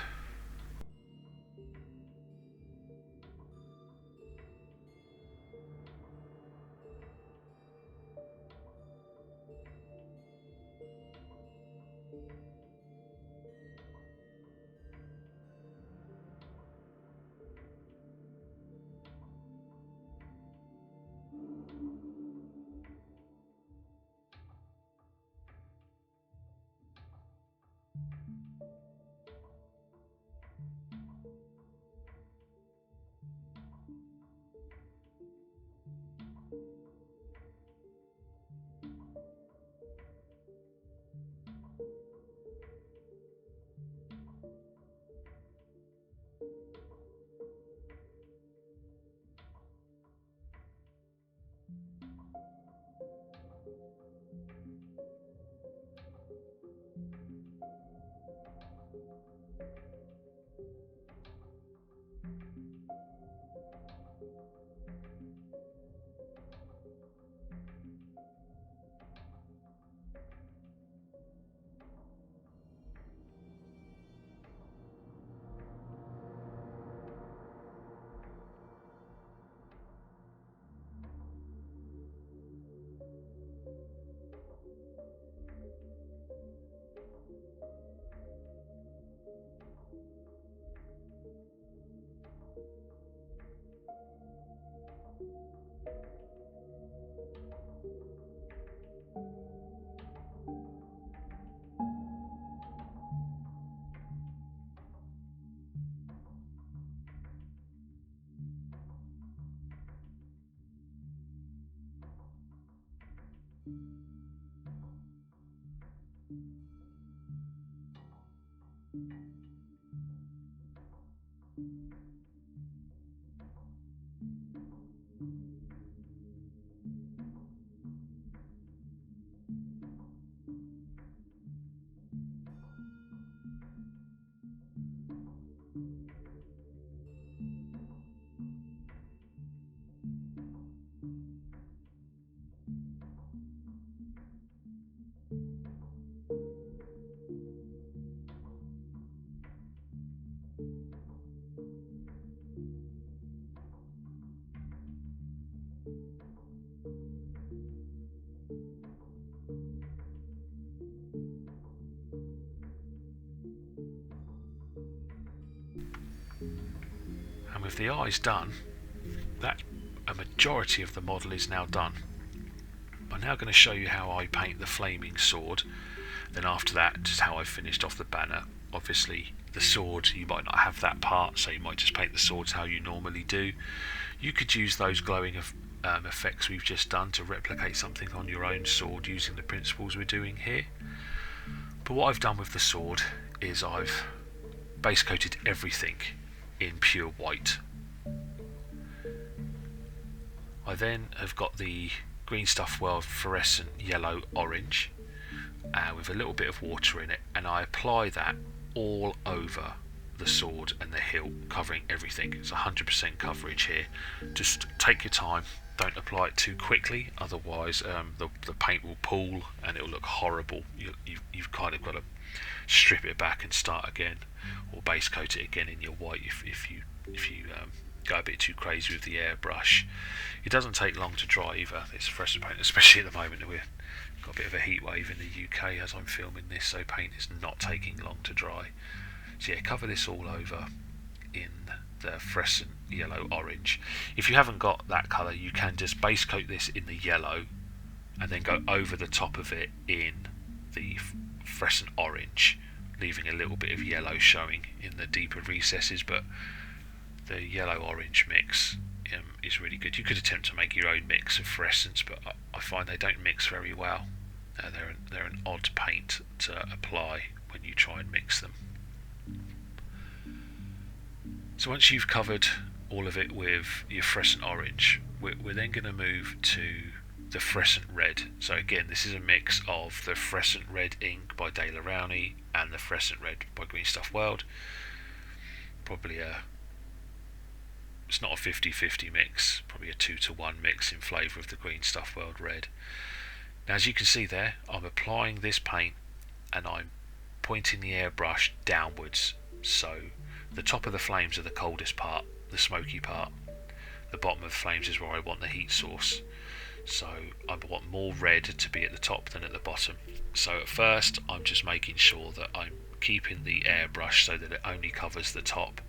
And with the eyes done, that a majority of the model is now done. I'm now going to show you how I paint the flaming sword. Then after that, just how I finished off the banner. Obviously, the sword, you might not have that part, so you might just paint the swords how you normally do. You could use those glowing effects we've just done to replicate something on your own sword using the principles we're doing here. But what I've done with the sword is I've base coated everything in pure white. I then have got the Green Stuff World fluorescent yellow orange with a little bit of water in it, and I apply that all over the sword and the hilt, covering everything. It's 100% coverage here. Just take your time, don't apply it too quickly, otherwise the paint will pool and it'll look horrible. You've kind of got to strip it back and start again, or base coat it again in your white if you go a bit too crazy with the airbrush. It doesn't take long to dry either, this fluorescent paint, especially at the moment. We've got a bit of a heat wave in the UK as I'm filming this, so paint is not taking long to dry. So yeah, cover this all over in the fluorescent yellow orange. If you haven't got that colour, you can just base coat this in the yellow and then go over the top of it in the fluorescent orange, leaving a little bit of yellow showing in the deeper recesses. But the yellow orange mix is really good. You could attempt to make your own mix of fluorescents, but I find they don't mix very well. They're an odd paint to apply when you try and mix them. So once you've covered all of it with your fluorescent orange, we're then going to move to the fluorescent red. So again, this is a mix of the fluorescent red ink by DeadlyPrint and the fluorescent red by Green Stuff World. Probably it's not a 50-50 mix, probably a 2-to-1 mix in flavour of the Green Stuff World red. Now as you can see there, I'm applying this paint and I'm pointing the airbrush downwards, so the top of the flames are the coldest part, the smoky part. The bottom of the flames is where I want the heat source. So I want more red to be at the top than at the bottom. So at first I'm just making sure that I'm keeping the airbrush so that it only covers the top.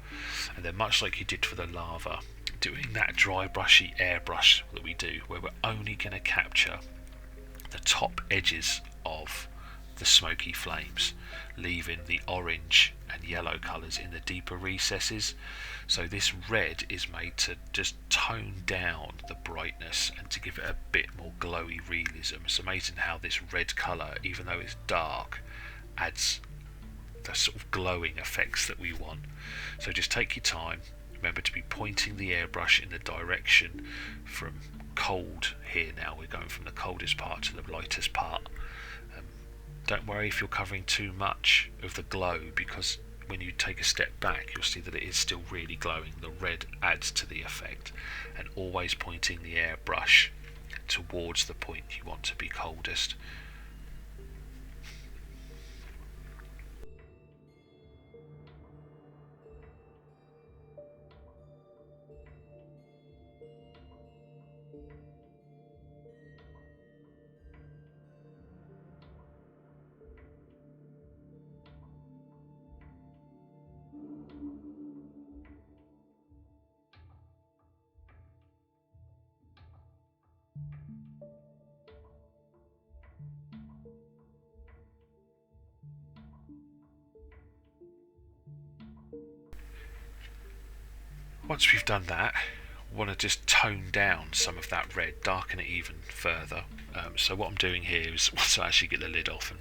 And then, much like you did for the lava, doing that dry brushy airbrush that we do, where we're only going to capture the top edges of the smoky flames, leaving the orange and yellow colours in the deeper recesses. So this red is made to just tone down the brightness and to give it a bit more glowy realism. It's amazing how this red colour, even though it's dark, adds the sort of glowing effects that we want. So just take your time. Remember to be pointing the airbrush in the direction from cold. Here now we're going from the coldest part to the lightest part. Don't worry if you're covering too much of the glow, because when you take a step back you'll see that it is still really glowing. The red adds to the effect, and always pointing the airbrush towards the point you want to be coldest. Once we've done that, we want to just tone down some of that red, darken it even further. So what I'm doing here is, once I actually get the lid off and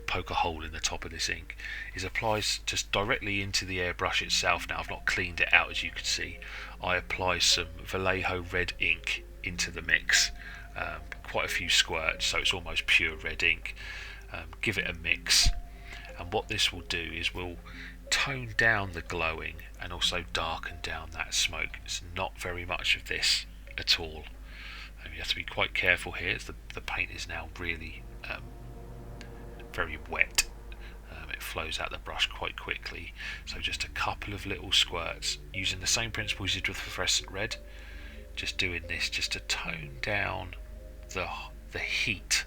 poke a hole in the top of this ink, is applies just directly into the airbrush itself. Now I've not cleaned it out, as you can see. I apply some Vallejo Red Ink into the mix, quite a few squirts, so it's almost pure red ink. Give it a mix, and what this will do is we'll tone down the glowing and also darken down that smoke. It's not very much of this at all. You have to be quite careful here, as the paint is now really very wet. It flows out the brush quite quickly, so just a couple of little squirts using the same principles you did with the fluorescent red, just doing this just to tone down the heat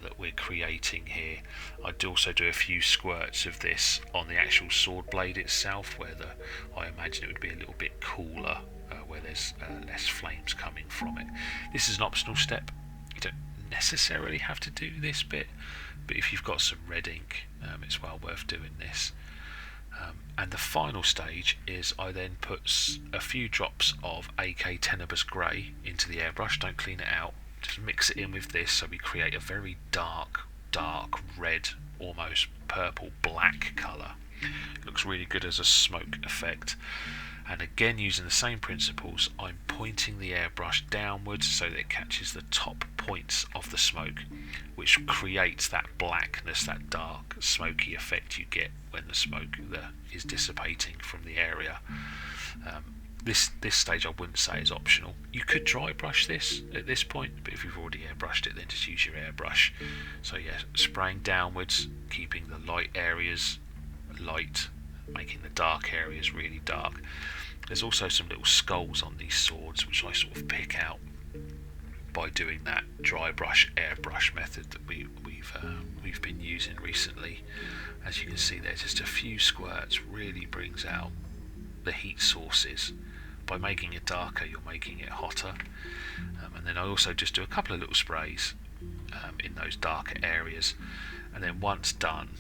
that we're creating here. I'd also do a few squirts of this on the actual sword blade itself, where I imagine it would be a little bit cooler, where there's less flames coming from it. This is an optional step. You don't necessarily have to do this bit, but if you've got some red ink, it's well worth doing this. And the final stage is I then put a few drops of AK Tenebrous Grey into the airbrush. Don't clean it out, just mix it in with this, so we create a very dark red, almost purple black colour. It looks really good as a smoke effect. And again, using the same principles, I'm pointing the airbrush downwards so that it catches the top points of the smoke, which creates that blackness, that dark smoky effect you get when the smoke is dissipating from the area. This stage I wouldn't say is optional. You could dry brush this at this point, but if you've already airbrushed it, then just use your airbrush. So yeah, spraying downwards, keeping the light areas light, making the dark areas really dark. There's also some little skulls on these swords which I sort of pick out by doing that dry brush airbrush method that we've been using recently. As you can see there, just a few squirts really brings out the heat sources. By making it darker, you're making it hotter. And then I also just do a couple of little sprays in those darker areas, and then once done,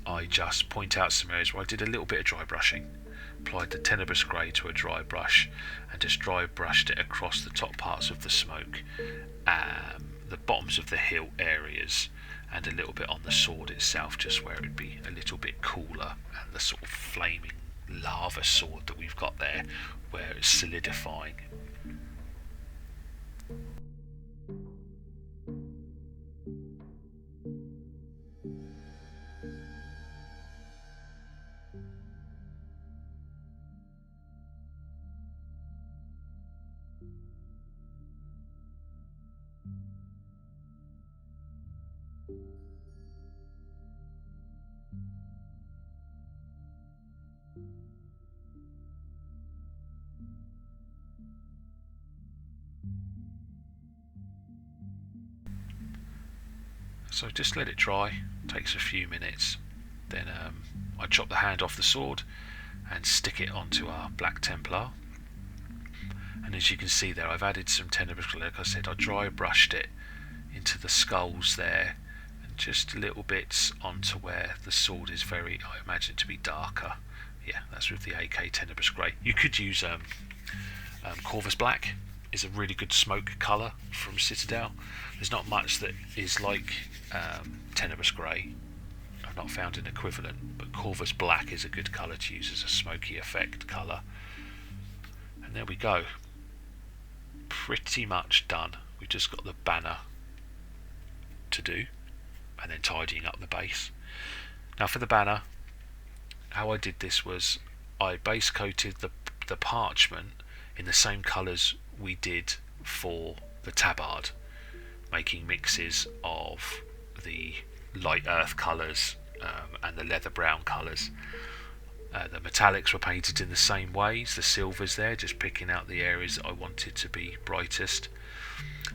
I just point out some areas where I did a little bit of dry brushing, applied the Tenebrous Grey to a dry brush, and just dry brushed it across the top parts of the smoke, the bottoms of the hilt areas, and a little bit on the sword itself, just where it would be a little bit cooler, and the sort of flaming lava sword that we've got there, where it's solidifying. So just let it dry, takes a few minutes. Then I chop the hand off the sword and stick it onto our Black Templar. And as you can see there, I've added some Tenebrous Grey. Like I said, I dry brushed it into the skulls there, and just little bits onto where the sword is very, I imagine, to be darker. Yeah, that's with the AK Tenebrous Grey. You could use Corvus Black. Is a really good smoke colour from Citadel. There's not much that is like Tenebrous Grey. I've not found an equivalent, but Corvus Black is a good colour to use as a smoky effect colour. And there we go. Pretty much done. We've just got the banner to do, and then tidying up the base. Now for the banner, how I did this was I base coated the parchment in the same colours we did for the tabard, making mixes of the light earth colours and the leather brown colours. The metallics were painted in the same ways, the silvers there, just picking out the areas that I wanted to be brightest.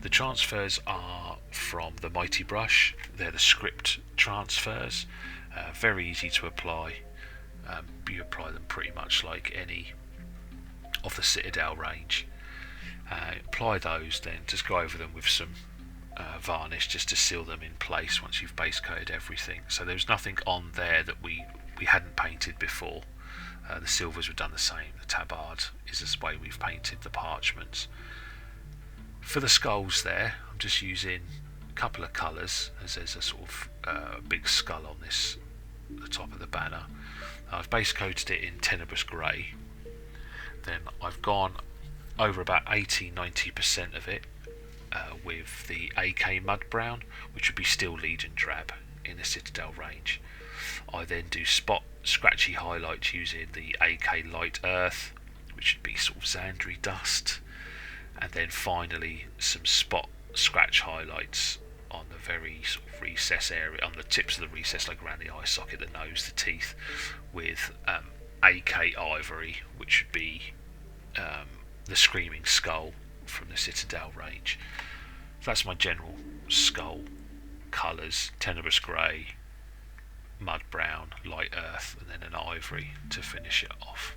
The transfers are from the Mighty Brush. They're the script transfers, very easy to apply. You apply them pretty much like any of the Citadel range. Apply those, then just go over them with some varnish just to seal them in place once you've base coated everything. So there's nothing on there that we hadn't painted before. The silvers were done the same. The tabard is the way we've painted the parchments. For the skulls there, I'm just using a couple of colours, as there's a sort of big skull on the top of the banner. I've base coated it in Tenebrous Grey. Then I've gone over about 80-90% of it with the AK Mud Brown, which would be Steel Legion Drab in the Citadel range. I then do spot scratchy highlights using the AK Light Earth, which would be sort of Xandri Dust, and then finally some spot scratch highlights on the very sort of recess area, on the tips of the recess, like around the eye socket, the nose, the teeth, with AK Ivory, which would be the Screaming Skull from the Citadel range. So that's my general skull colours: Tenebrous Grey, Mud Brown, Light Earth, and then an Ivory to finish it off.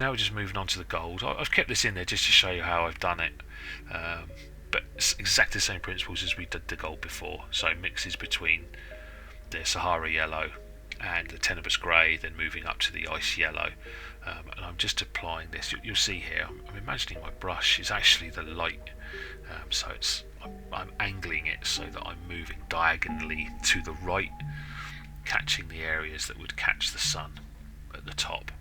Now we're just moving on to the gold. I've kept this in there just to show you how I've done it, but it's exactly the same principles as we did the gold before. So mixes between the Sahara Yellow and the Tenebrous Grey, then moving up to the ice yellow. And I'm just applying this. You'll see here, I'm imagining my brush is actually the light, so I'm angling it so that I'm moving diagonally to the right, catching the areas that would catch the sun at the top.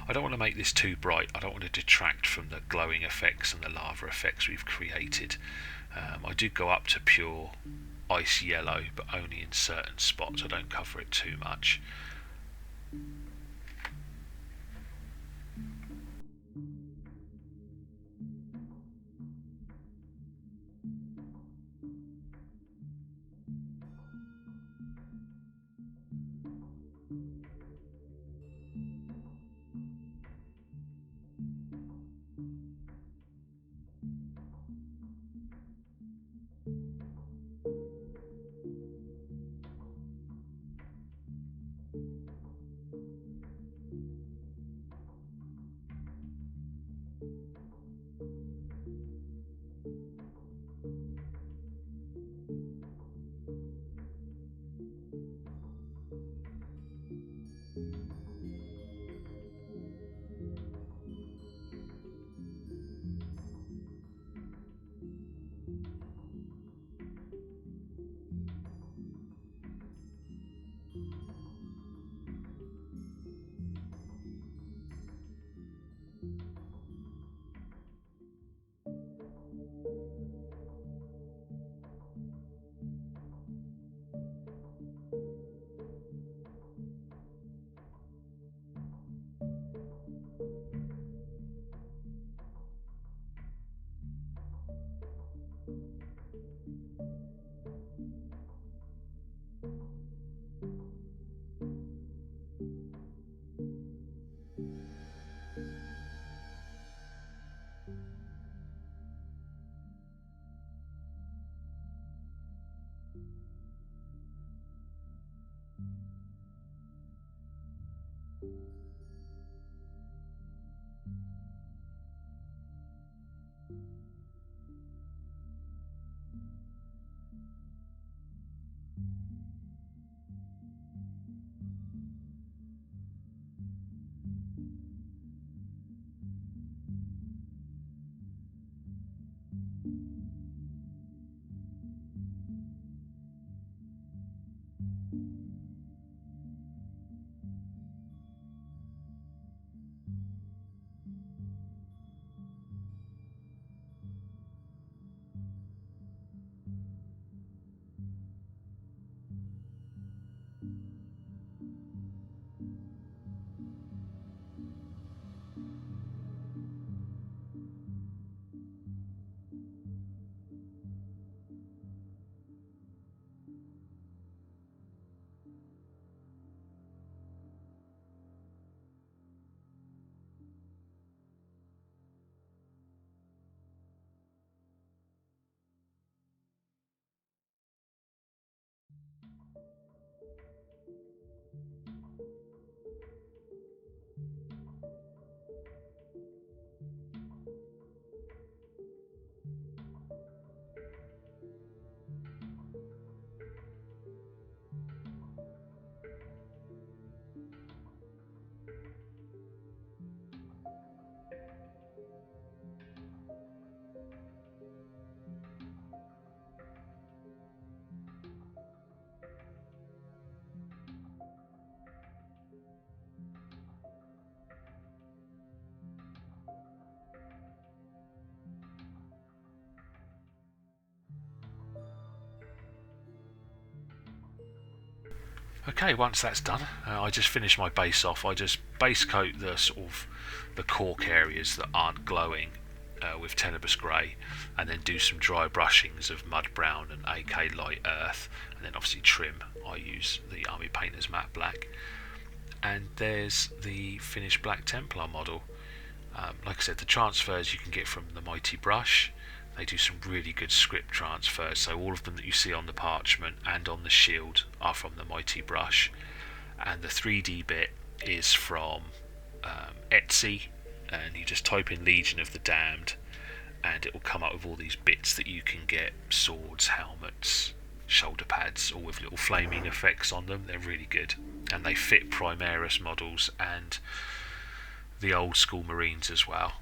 I don't want to make this too bright. I don't want to detract from the glowing effects and the lava effects we've created. I do go up to pure ice yellow, but only in certain spots. I don't cover it too much. Okay, once that's done, I just finish my base off. I just base coat the sort of the cork areas that aren't glowing with Tenebrous Grey, and then do some dry brushings of mud brown and AK light earth, and then obviously trim. I use the Army Painter's matte black. And there's the finished Black Templar model. Like I said, the transfers you can get from the Mighty Brush. They do some really good script transfers, so all of them that you see on the parchment and on the shield are from the Mighty Brush, and the 3D bit is from Etsy, and you just type in Legion of the Damned and it will come up with all these bits that you can get: swords, helmets, shoulder pads, all with little flaming effects on them. They're really good, and they fit Primaris models and the old school Marines as well.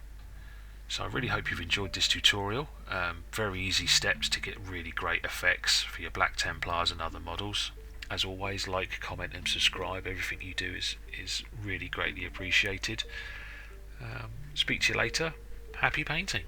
So I really hope you've enjoyed this tutorial. Very easy steps to get really great effects for your Black Templars and other models. As always, like, comment and subscribe. Everything you do is really greatly appreciated. Speak to you later. Happy painting.